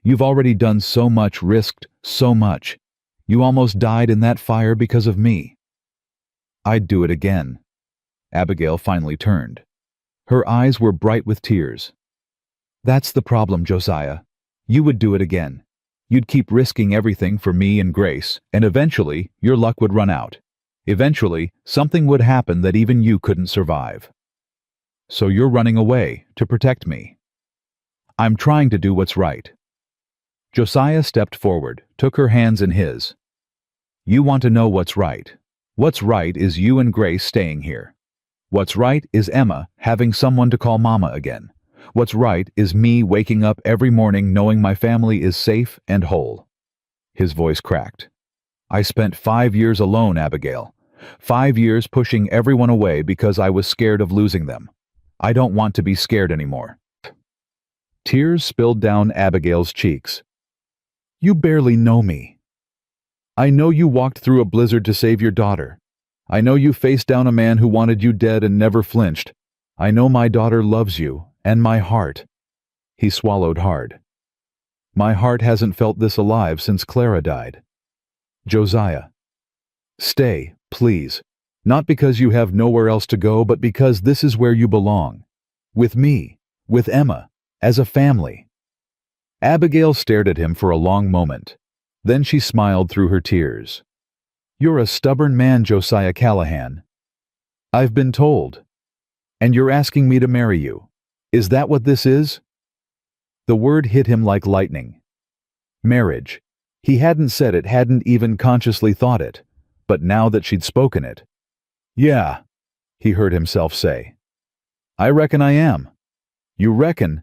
Speaker 2: You've already done so much, risked so much. You almost died in that fire because of me." "I'd do it again." Abigail finally turned. Her eyes were bright with tears. "That's the problem, Josiah. You would do it again. You'd keep risking everything for me and Grace, and eventually your luck would run out. Eventually, something would happen that even you couldn't survive. So you're running away to protect me." "I'm trying to do what's right." Josiah stepped forward, took her hands in his. "You want to know what's right. What's right is you and Grace staying here. What's right is Emma having someone to call Mama again. What's right is me waking up every morning knowing my family is safe and whole." His voice cracked. "I spent 5 years alone, Abigail. 5 years pushing everyone away because I was scared of losing them. I don't want to be scared anymore." Tears spilled down Abigail's cheeks. "You barely know me. I know you walked through a blizzard to save your daughter. I know you faced down a man who wanted you dead and never flinched. I know my daughter loves you, and my heart." He swallowed hard. "My heart hasn't felt this alive since Clara died." "Josiah, stay, please. Not because you have nowhere else to go, but because this is where you belong. With me, with Emma, as a family." Abigail stared at him for a long moment. Then she smiled through her tears. "You're a stubborn man, Josiah Callahan." "I've been told. And you're asking me to marry you. Is that what this is?" The word hit him like lightning. "Marriage. He hadn't said it, hadn't even consciously thought it, but now that she'd spoken it. "Yeah," he heard himself say. "I reckon I am." "You reckon?"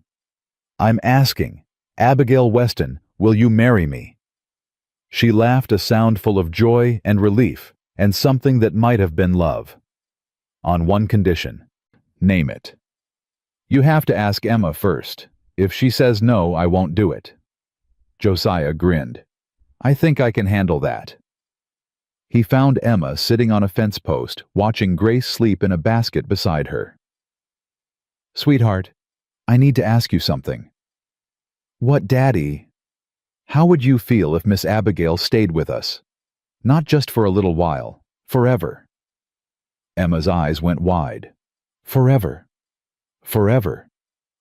Speaker 2: "I'm asking, Abigail Weston, will you marry me?" She laughed, a sound full of joy and relief, and something that might have been love. "On one condition." "Name it." "You have to ask Emma first. If she says no, I won't do it." Josiah grinned. "I think I can handle that." He found Emma sitting on a fence post, watching Grace sleep in a basket beside her. "Sweetheart, I need to ask you something." "What, Daddy?" "How would you feel if Miss Abigail stayed with us? Not just for a little while, forever." Emma's eyes went wide. "Forever. Forever.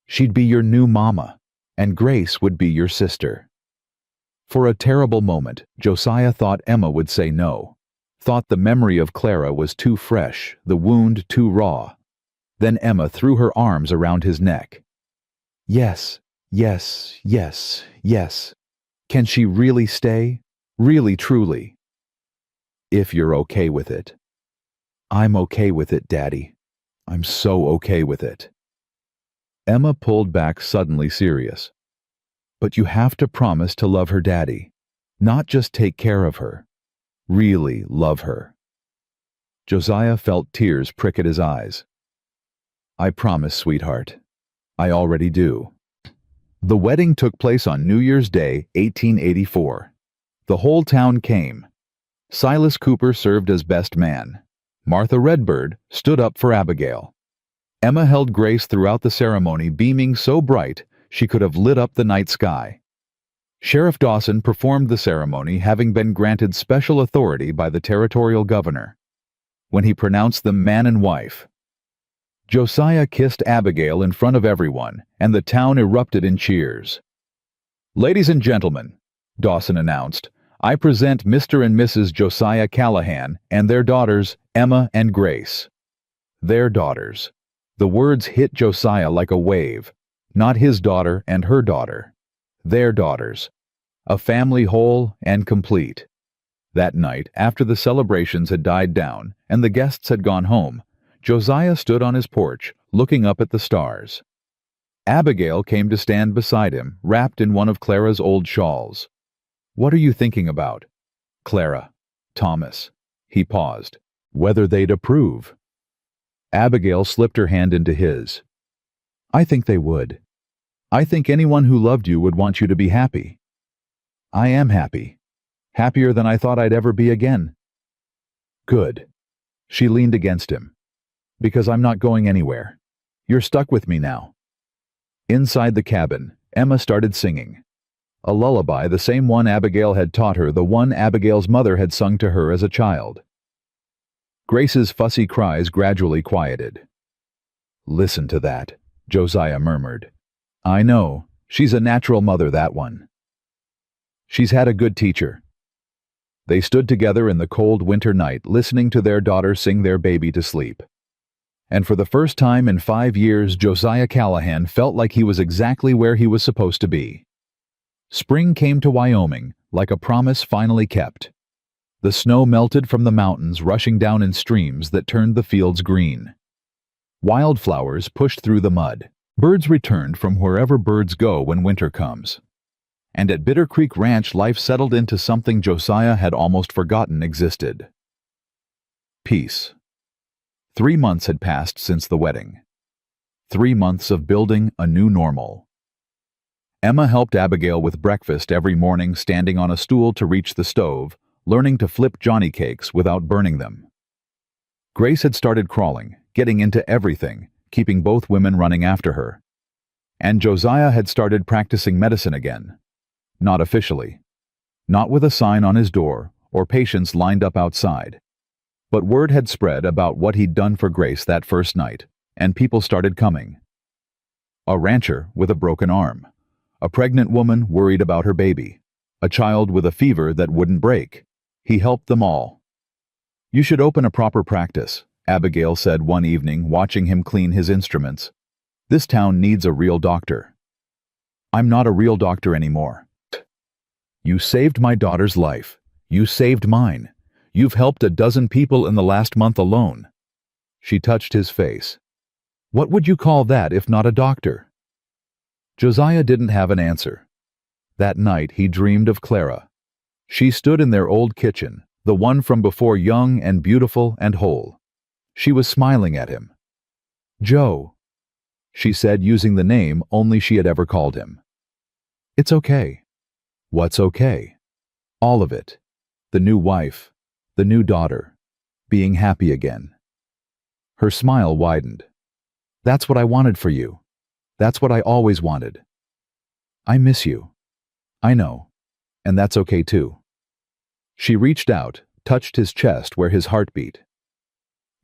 Speaker 2: She'd be your new mama, and Grace would be your sister." For a terrible moment, Josiah thought Emma would say no, thought the memory of Clara was too fresh, the wound too raw. Then Emma threw her arms around his neck. "Yes, yes, yes, yes. Can she really stay? Really, truly?" "If you're okay with it." "I'm okay with it, Daddy. I'm so okay with it." Emma pulled back, suddenly serious. "But you have to promise to love her, Daddy. Not just take care of her. Really love her." Josiah felt tears prick at his eyes. "I promise, sweetheart. I already do." The wedding took place on New Year's Day, 1884. The whole town came. Silas Cooper served as best man. Martha Redbird stood up for Abigail. Emma held Grace throughout the ceremony, beaming so bright she could have lit up the night sky. Sheriff Dawson performed the ceremony, having been granted special authority by the territorial governor. When he pronounced them man and wife, Josiah kissed Abigail in front of everyone, and the town erupted in cheers. "Ladies and gentlemen," Dawson announced, "I present Mr. and Mrs. Josiah Callahan and their daughters, Emma and Grace." Their daughters. The words hit Josiah like a wave. Not his daughter and her daughter. Their daughters. A family whole and complete. That night, after the celebrations had died down and the guests had gone home, Josiah stood on his porch, looking up at the stars. Abigail came to stand beside him, wrapped in one of Clara's old shawls. "What are you thinking about?" "Clara. Thomas." He paused. "Whether they'd approve." Abigail slipped her hand into his. "I think they would. I think anyone who loved you would want you to be happy." "I am happy. Happier than I thought I'd ever be again." "Good." She leaned against him. "Because I'm not going anywhere. You're stuck with me now." Inside the cabin, Emma started singing. A lullaby, the same one Abigail had taught her, the one Abigail's mother had sung to her as a child. Grace's fussy cries gradually quieted. "Listen to that," Josiah murmured. "I know. She's a natural mother, that one. She's had a good teacher." They stood together in the cold winter night, listening to their daughter sing their baby to sleep. And for the first time in 5 years, Josiah Callahan felt like he was exactly where he was supposed to be. Spring came to Wyoming, like a promise finally kept. The snow melted from the mountains, rushing down in streams that turned the fields green. Wildflowers pushed through the mud. Birds returned from wherever birds go when winter comes. And at Bitter Creek Ranch, life settled into something Josiah had almost forgotten existed. Peace. 3 months had passed since the wedding. 3 months of building a new normal. Emma helped Abigail with breakfast every morning, standing on a stool to reach the stove, learning to flip Johnny cakes without burning them. Grace had started crawling, getting into everything, keeping both women running after her. And Josiah had started practicing medicine again. Not officially. Not with a sign on his door or patients lined up outside. But word had spread about what he'd done for Grace that first night, and people started coming. A rancher with a broken arm. A pregnant woman worried about her baby. A child with a fever that wouldn't break. He helped them all. "You should open a proper practice," Abigail said one evening, watching him clean his instruments. "This town needs a real doctor." "I'm not a real doctor anymore." You saved my daughter's life. You saved mine. You've helped a dozen people in the last month alone. She touched his face. What would you call that if not a doctor? Josiah didn't have an answer. That night he dreamed of Clara. She stood in their old kitchen, the one from before, young and beautiful and whole. She was smiling at him. Joe, she said, using the name only she had ever called him. It's okay. What's okay? All of it. The new wife, the new daughter, being happy again. Her smile widened. That's what I wanted for you. That's what I always wanted. I miss you. I know. And that's okay too. She reached out, touched his chest where his heart beat.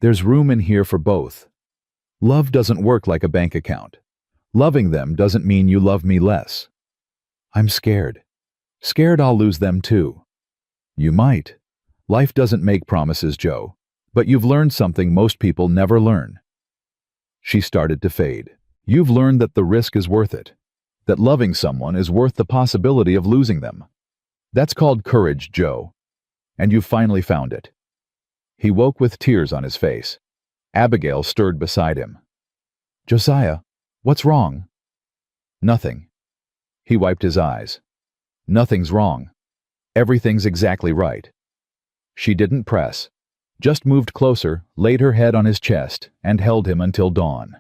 Speaker 2: There's room in here for both. Love doesn't work like a bank account. Loving them doesn't mean you love me less. I'm scared. Scared I'll lose them too. You might. Life doesn't make promises, Joe, but you've learned something most people never learn. She started to fade. You've learned that the risk is worth it, that loving someone is worth the possibility of losing them. That's called courage, Joe. And you've finally found it. He woke with tears on his face. Abigail stirred beside him. Josiah, what's wrong? Nothing. He wiped his eyes. Nothing's wrong. Everything's exactly right. She didn't press, just moved closer, laid her head on his chest, and held him until dawn.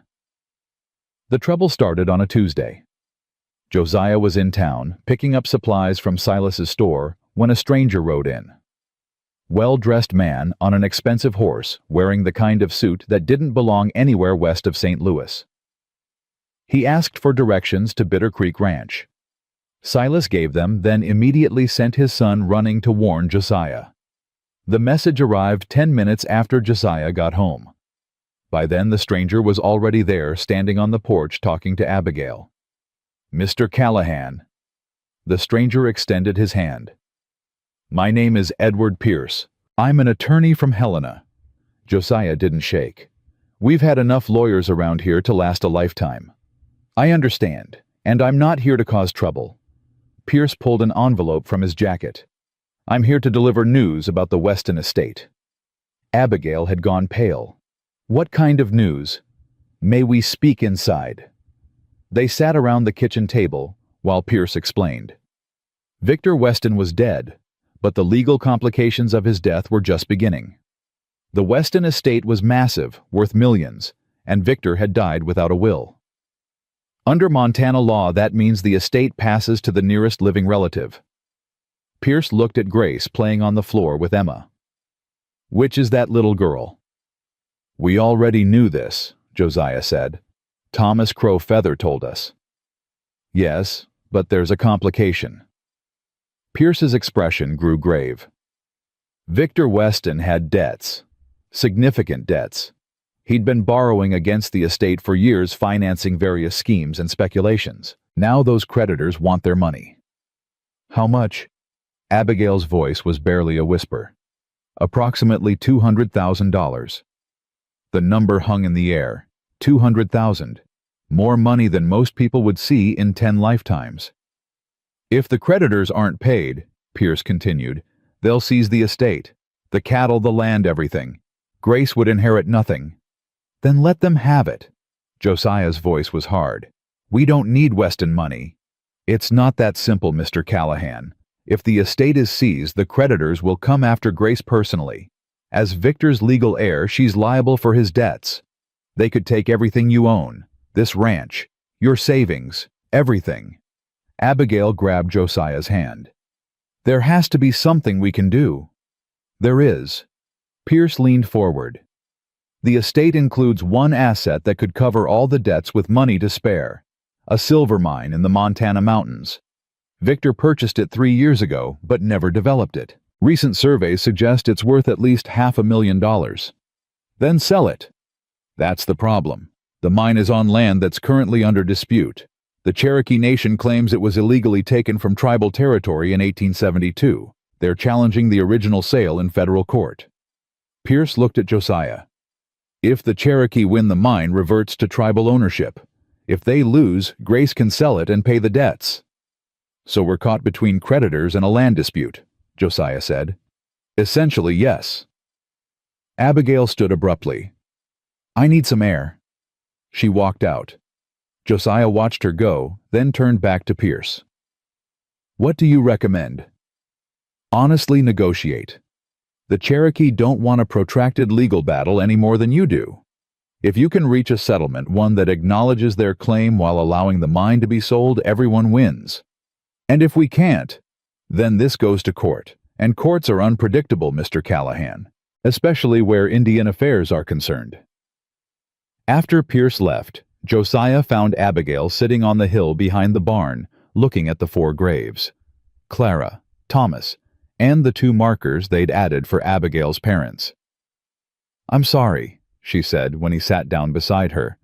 Speaker 2: The trouble started on a Tuesday. Josiah was in town, picking up supplies from Silas's store, when a stranger rode in. Well-dressed man on an expensive horse, wearing the kind of suit that didn't belong anywhere west of St. Louis. He asked for directions to Bitter Creek Ranch. Silas gave them, then immediately sent his son running to warn Josiah. The message arrived 10 minutes after Josiah got home. By then the stranger was already there, standing on the porch talking to Abigail. Mr. Callahan. The stranger extended his hand. My name is Edward Pierce. I'm an attorney from Helena. Josiah didn't shake. We've had enough lawyers around here to last a lifetime. I understand, and I'm not here to cause trouble. Pierce pulled an envelope from his jacket. I'm here to deliver news about the Weston estate. Abigail had gone pale. What kind of news? May we speak inside? They sat around the kitchen table while Pierce explained. Victor Weston was dead, but the legal complications of his death were just beginning. The Weston estate was massive, worth millions, and Victor had died without a will. Under Montana law, that means the estate passes to the nearest living relative. Pierce looked at Grace playing on the floor with Emma. Which is that little girl? We already knew this, Josiah said. Thomas Crow Feather told us. Yes, but there's a complication. Pierce's expression grew grave. Victor Weston had debts, significant debts. He'd been borrowing against the estate for years, financing various schemes and speculations. Now those creditors want their money. How much? Abigail's voice was barely a whisper. Approximately $200,000. The number hung in the air. 200,000. More money than most people would see in 10 lifetimes. If the creditors aren't paid, Pierce continued, they'll seize the estate, the cattle, the land, everything. Grace would inherit nothing. Then let them have it. Josiah's voice was hard. We don't need Weston money. It's not that simple, Mr. Callahan. If the estate is seized, the creditors will come after Grace personally. As Victor's legal heir, she's liable for his debts. They could take everything you own, this ranch, your savings, everything. Abigail grabbed Josiah's hand. There has to be something we can do. There is. Pierce leaned forward. The estate includes one asset that could cover all the debts with money to spare. A silver mine in the Montana mountains. Victor purchased it 3 years ago, but never developed it. Recent surveys suggest it's worth at least $500,000. Then sell it. That's the problem. The mine is on land that's currently under dispute. The Cherokee Nation claims it was illegally taken from tribal territory in 1872. They're challenging the original sale in federal court. Pierce looked at Josiah. If the Cherokee win, the mine reverts to tribal ownership. If they lose, Grace can sell it and pay the debts. So we're caught between creditors and a land dispute, Josiah said. Essentially, yes. Abigail stood abruptly. I need some air. She walked out. Josiah watched her go, then turned back to Pierce. What do you recommend? Honestly negotiate. The Cherokee don't want a protracted legal battle any more than you do. If you can reach a settlement, one that acknowledges their claim while allowing the mine to be sold, everyone wins. And if we can't, then this goes to court. And courts are unpredictable, Mr. Callahan, especially where Indian affairs are concerned. After Pierce left, Josiah found Abigail sitting on the hill behind the barn, looking at the 4 graves. Clara, Thomas, and the 2 markers they'd added for Abigail's parents. I'm sorry, she said when he sat down beside her.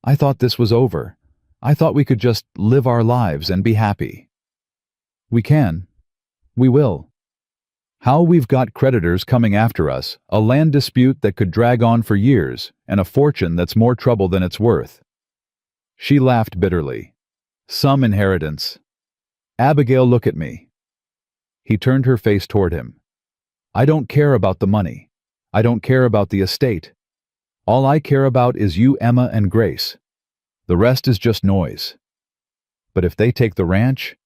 Speaker 2: I thought this was over. I thought we could just live our lives and be happy. We can. We will. How we've got creditors coming after us, a land dispute that could drag on for years, and a fortune that's more trouble than it's worth. She laughed bitterly. Some inheritance. Abigail, look at me. He turned her face toward him. I don't care about the money. I don't care about the estate. All I care about is you, Emma, and Grace. The rest is just noise. But if they take the ranch,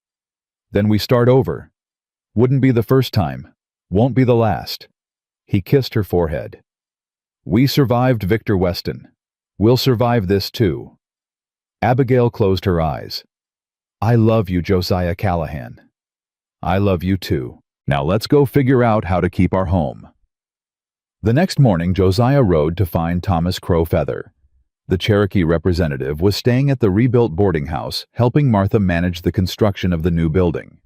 Speaker 2: then we start over. Wouldn't be the first time. Won't be the last. He kissed her forehead. We survived Victor Weston. We'll survive this too. Abigail closed her eyes. I love you, Josiah Callahan. I love you too. Now let's go figure out how to keep our home. The next morning, Josiah rode to find Thomas Crow Feather. The Cherokee representative was staying at the rebuilt boarding house, helping Martha manage the construction of the new building.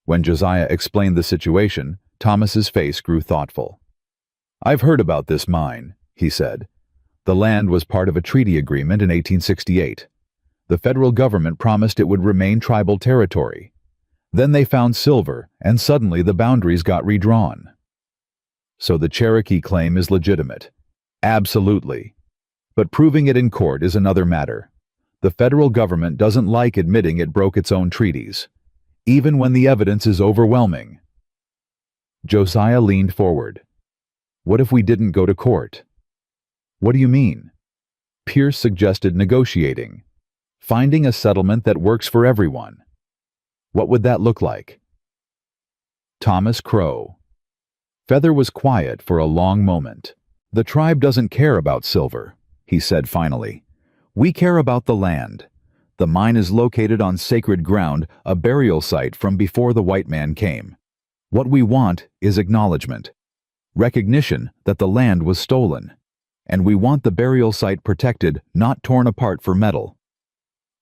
Speaker 2: When Josiah explained the situation, Thomas's face grew thoughtful. I've heard about this mine, he said. The land was part of a treaty agreement in 1868. The federal government promised it would remain tribal territory. Then they found silver, and suddenly the boundaries got redrawn. So the Cherokee claim is legitimate. Absolutely. But proving it in court is another matter. The federal government doesn't like admitting it broke its own treaties, even when the evidence is overwhelming. Josiah leaned forward. What if we didn't go to court? What do you mean? Pierce suggested negotiating, finding a settlement that works for everyone. What would that look like? Thomas Crow. Feather was quiet for a long moment. The tribe doesn't care about silver, he said finally. We care about the land. The mine is located on sacred ground, a burial site from before the white man came. What we want is acknowledgement, recognition that the land was stolen, and we want the burial site protected, not torn apart for metal.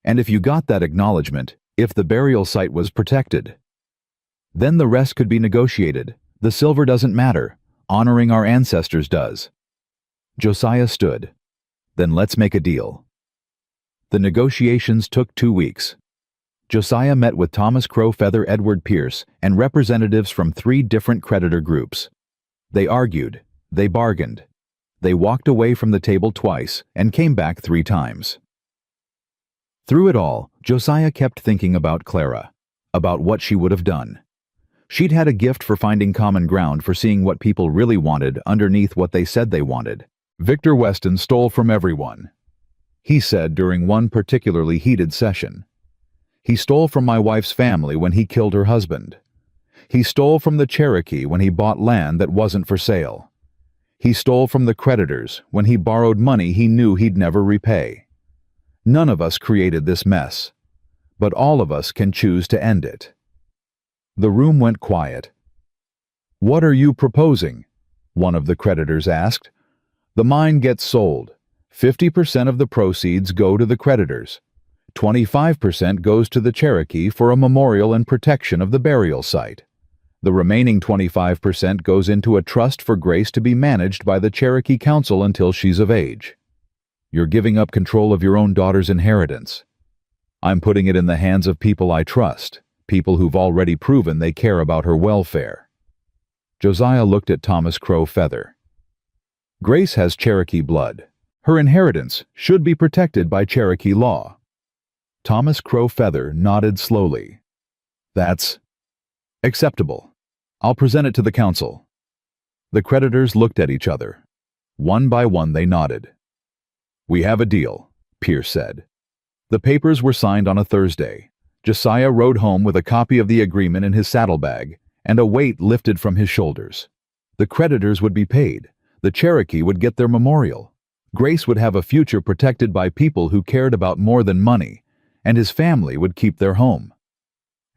Speaker 2: And if you got that acknowledgement, if the burial site was protected, then the rest could be negotiated. The silver doesn't matter. Honoring our ancestors does. Josiah stood. Then let's make a deal. The negotiations took 2 weeks. Josiah met with Thomas Crow Feather, Edward Pierce, and representatives from 3 different creditor groups. They argued, they bargained. They walked away from the table twice and came back 3 times. Through it all, Josiah kept thinking about Clara, about what she would have done. She'd had a gift for finding common ground, for seeing what people really wanted underneath what they said they wanted. Victor Weston stole from everyone, he said during one particularly heated session. He stole from my wife's family when he killed her husband. He stole from the Cherokee when he bought land that wasn't for sale. He stole from the creditors when he borrowed money he knew he'd never repay. None of us created this mess, but all of us can choose to end it. The room went quiet. What are you proposing? One of the creditors asked. The mine gets sold. 50% of the proceeds go to the creditors. 25% goes to the Cherokee for a memorial and protection of the burial site. The remaining 25% goes into a trust for Grace to be managed by the Cherokee Council until she's of age. You're giving up control of your own daughter's inheritance. I'm putting it in the hands of people I trust, people who've already proven they care about her welfare. Josiah looked at Thomas Crow Feather. Grace has Cherokee blood. Her inheritance should be protected by Cherokee law. Thomas Crow Feather nodded slowly. That's acceptable. I'll present it to the council. The creditors looked at each other. One by one they nodded. We have a deal, Pierce said. The papers were signed on a Thursday. Josiah rode home with a copy of the agreement in his saddlebag, and a weight lifted from his shoulders. The creditors would be paid. The Cherokee would get their memorial. Grace would have a future protected by people who cared about more than money, and his family would keep their home.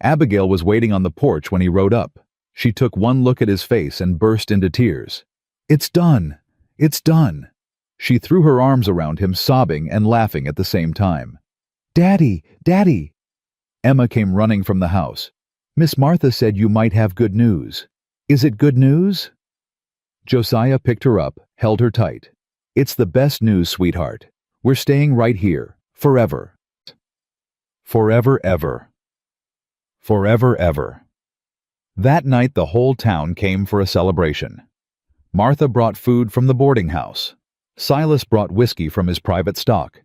Speaker 2: Abigail was waiting on the porch when he rode up. She took one look at his face and burst into tears. It's done! It's done! She threw her arms around him, sobbing and laughing at the same time. Daddy! Daddy! Emma came running from the house. Miss Martha said you might have good news. Is it good news? Josiah picked her up, held her tight. It's the best news, sweetheart. We're staying right here, forever. Forever, ever. Forever, ever. That night the whole town came for a celebration. Martha brought food from the boarding house. Silas brought whiskey from his private stock.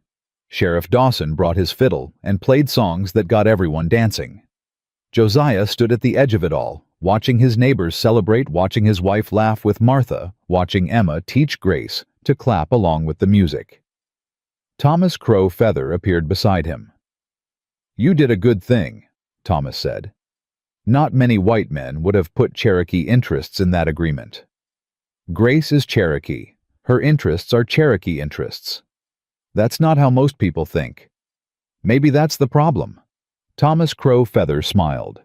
Speaker 2: Sheriff Dawson brought his fiddle and played songs that got everyone dancing. Josiah stood at the edge of it all, watching his neighbors celebrate, watching his wife laugh with Martha, watching Emma teach Grace to clap along with the music. Thomas Crow Feather appeared beside him. You did a good thing, Thomas said. Not many white men would have put Cherokee interests in that agreement. Grace is Cherokee. Her interests are Cherokee interests. That's not how most people think. Maybe that's the problem. Thomas Crow Feather smiled.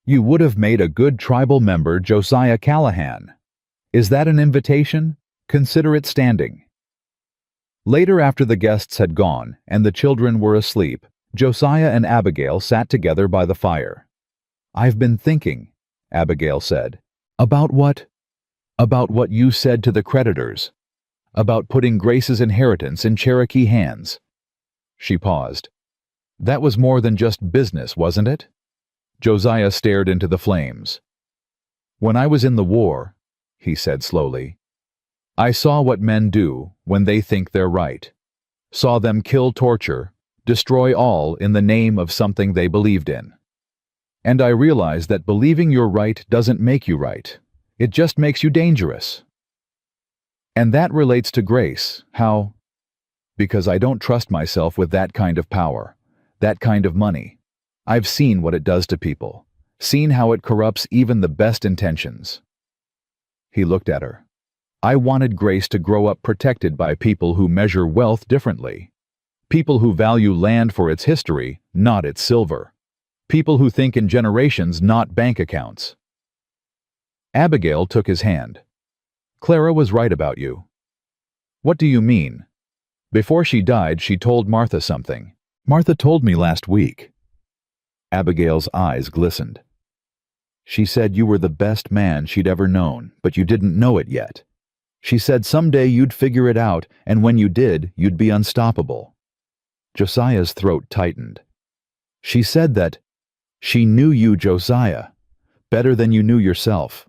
Speaker 2: You would have made a good tribal member, Josiah Callahan. Is that an invitation? Consider it standing. Later, after the guests had gone and the children were asleep, Josiah and Abigail sat together by the fire. I've been thinking, Abigail said. About what? About what you said to the creditors. About putting Grace's inheritance in Cherokee hands. She paused. That was more than just business, wasn't it? Josiah stared into the flames. When I was in the war, he said slowly, I saw what men do when they think they're right. Saw them kill, torture, destroy all in the name of something they believed in. And I realized that believing you're right doesn't make you right. It just makes you dangerous. And that relates to Grace. How? Because I don't trust myself with that kind of power, that kind of money. I've seen what it does to people, seen how it corrupts even the best intentions. He looked at her. I wanted Grace to grow up protected by people who measure wealth differently. People who value land for its history, not its silver. People who think in generations, not bank accounts. Abigail took his hand. Clara was right about you. What do you mean? Before she died, she told Martha something. Martha told me last week. Abigail's eyes glistened. She said you were the best man she'd ever known, but you didn't know it yet. She said someday you'd figure it out, and when you did, you'd be unstoppable. Josiah's throat tightened. She said that she knew you, Josiah, better than you knew yourself.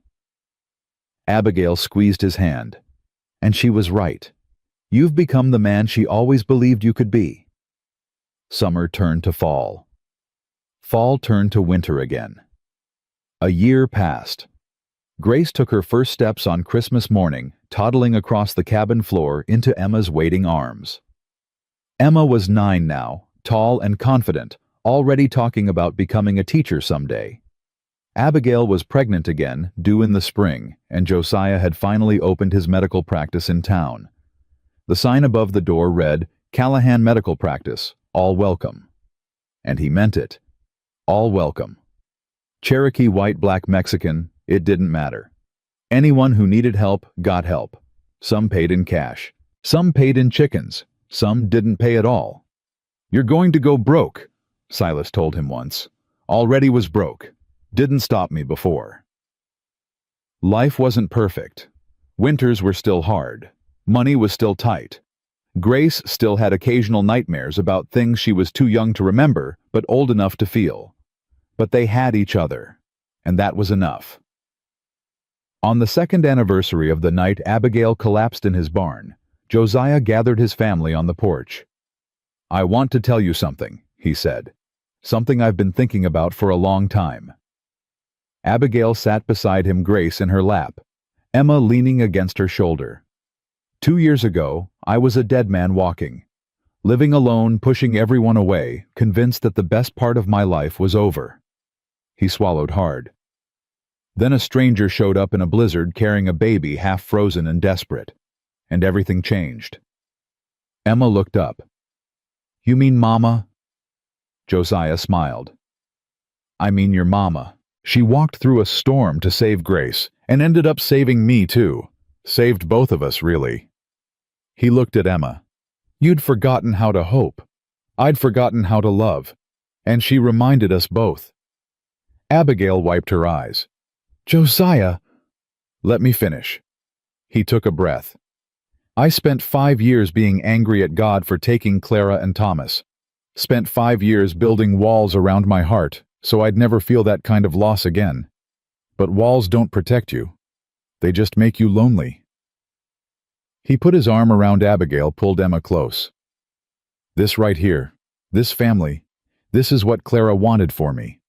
Speaker 2: Abigail squeezed his hand. And she was right. You've become the man she always believed you could be. Summer turned to fall. Fall turned to winter again. A year passed. Grace took her first steps on Christmas morning, toddling across the cabin floor into Emma's waiting arms. Emma was 9 now, tall and confident, already talking about becoming a teacher someday. Abigail was pregnant again, due in the spring, and Josiah had finally opened his medical practice in town. The sign above the door read, Callahan Medical Practice, all welcome. And he meant it. All welcome. Cherokee, white, black, Mexican, it didn't matter. Anyone who needed help got help. Some paid in cash. Some paid in chickens. Some didn't pay at all. You're going to go broke, Silas told him once. Already was broke. Didn't stop me before. Life wasn't perfect. Winters were still hard. Money was still tight. Grace still had occasional nightmares about things she was too young to remember, but old enough to feel. But they had each other, and that was enough. On the second anniversary of the night Abigail collapsed in his barn, Josiah gathered his family on the porch. I want to tell you something, he said. Something I've been thinking about for a long time." Abigail sat beside him, Grace in her lap, Emma leaning against her shoulder. "2 years ago, I was a dead man walking, living alone, pushing everyone away, convinced that the best part of my life was over." He swallowed hard. "Then a stranger showed up in a blizzard carrying a baby half frozen and desperate, and everything changed." Emma looked up. "You mean Mama?" Josiah smiled. "I mean your Mama. She walked through a storm to save Grace, and ended up saving me too. Saved both of us, really." He looked at Emma. "You'd forgotten how to hope. I'd forgotten how to love. And she reminded us both." Abigail wiped her eyes. "Josiah—" "Let me finish." He took a breath. "I spent 5 years being angry at God for taking Clara and Thomas. Spent 5 years building walls around my heart so I'd never feel that kind of loss again. But walls don't protect you. They just make you lonely." He put his arm around Abigail, pulled Emma close. "This right here, this family, this is what Clara wanted for me.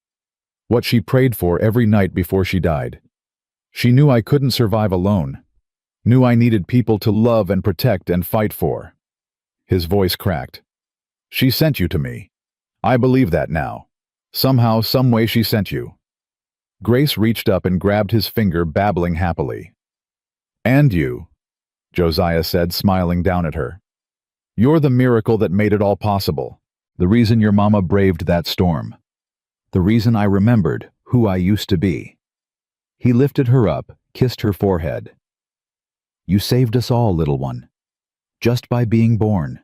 Speaker 2: What she prayed for every night before she died. She knew I couldn't survive alone. Knew I needed people to love and protect and fight for." His voice cracked. "She sent you to me. I believe that now. Somehow, some way she sent you." Grace reached up and grabbed his finger, babbling happily. "And you," Josiah said, smiling down at her. "You're the miracle that made it all possible. The reason your Mama braved that storm. The reason I remembered who I used to be." He lifted her up, kissed her forehead. "You saved us all, little one. Just by being born."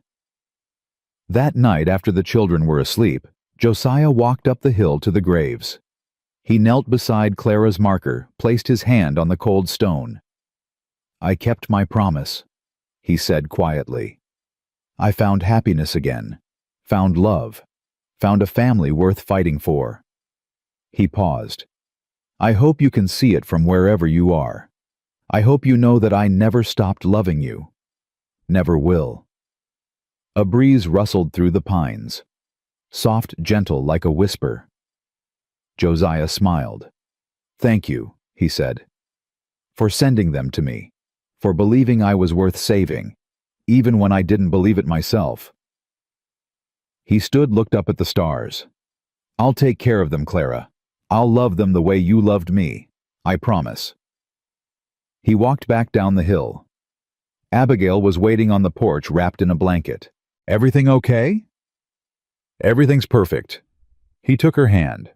Speaker 2: That night, after the children were asleep, Josiah walked up the hill to the graves. He knelt beside Clara's marker, placed his hand on the cold stone. "I kept my promise," he said quietly. "I found happiness again, found love, found a family worth fighting for." He paused. "I hope you can see it from wherever you are. I hope you know that I never stopped loving you. Never will." A breeze rustled through the pines, soft, gentle, like a whisper. Josiah smiled. "Thank you," he said, "for sending them to me, for believing I was worth saving, even when I didn't believe it myself." He stood, looked up at the stars. "I'll take care of them, Clara. I'll love them the way you loved me. I promise." He walked back down the hill. Abigail was waiting on the porch, wrapped in a blanket. "Everything okay?" "Everything's perfect." He took her hand.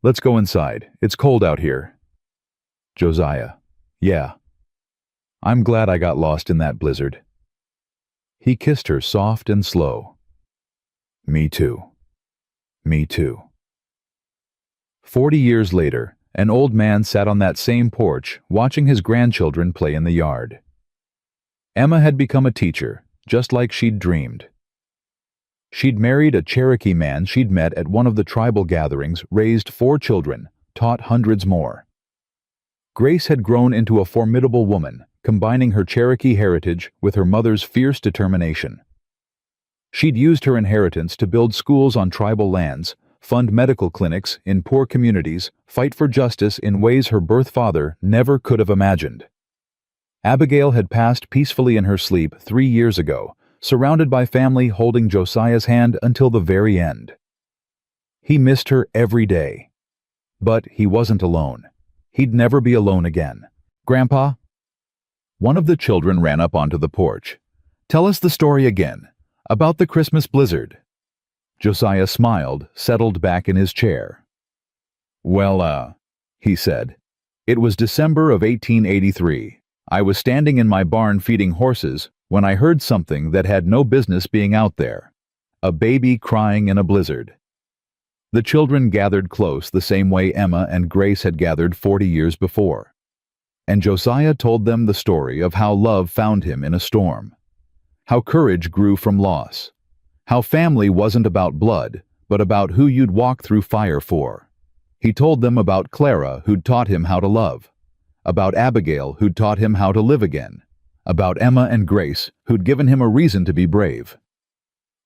Speaker 2: "Let's go inside. It's cold out here." Josiah: "Yeah. I'm glad I got lost in that blizzard." He kissed her soft and slow. "Me too. Me too." 40 years later, an old man sat on that same porch, watching his grandchildren play in the yard. Emma had become a teacher, just like she'd dreamed. She'd married a Cherokee man she'd met at one of the tribal gatherings, raised 4 children, taught hundreds more. Grace had grown into a formidable woman, combining her Cherokee heritage with her mother's fierce determination. She'd used her inheritance to build schools on tribal lands, fund medical clinics in poor communities, fight for justice in ways her birth father never could have imagined. Abigail had passed peacefully in her sleep 3 years ago, surrounded by family holding Josiah's hand until the very end. He missed her every day. But he wasn't alone. He'd never be alone again. "Grandpa?" One of the children ran up onto the porch. "Tell us the story again, about the Christmas blizzard." Josiah smiled, settled back in his chair. "Well, he said, it was December of 1883. I was standing in my barn feeding horses when I heard something that had no business being out there. A baby crying in a blizzard." The children gathered close the same way Emma and Grace had gathered 40 years before. And Josiah told them the story of how love found him in a storm. How courage grew from loss. How family wasn't about blood, but about who you'd walk through fire for. He told them about Clara, who'd taught him how to love. About Abigail, who'd taught him how to live again. About Emma and Grace, who'd given him a reason to be brave.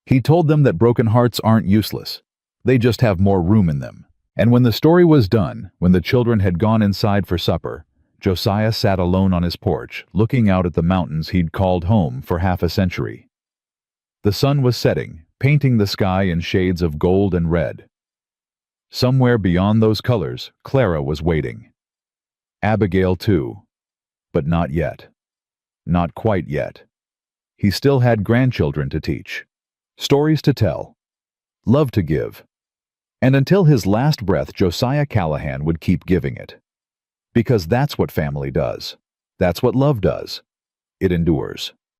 Speaker 2: He told them that broken hearts aren't useless. They just have more room in them. And when the story was done, when the children had gone inside for supper, Josiah sat alone on his porch, looking out at the mountains he'd called home for half a century. The sun was setting, painting the sky in shades of gold and red. Somewhere beyond those colors, Clara was waiting. Abigail too. But not yet. Not quite yet. He still had grandchildren to teach, stories to tell, love to give. And until his last breath, Josiah Callahan would keep giving it. Because that's what family does. That's what love does. It endures.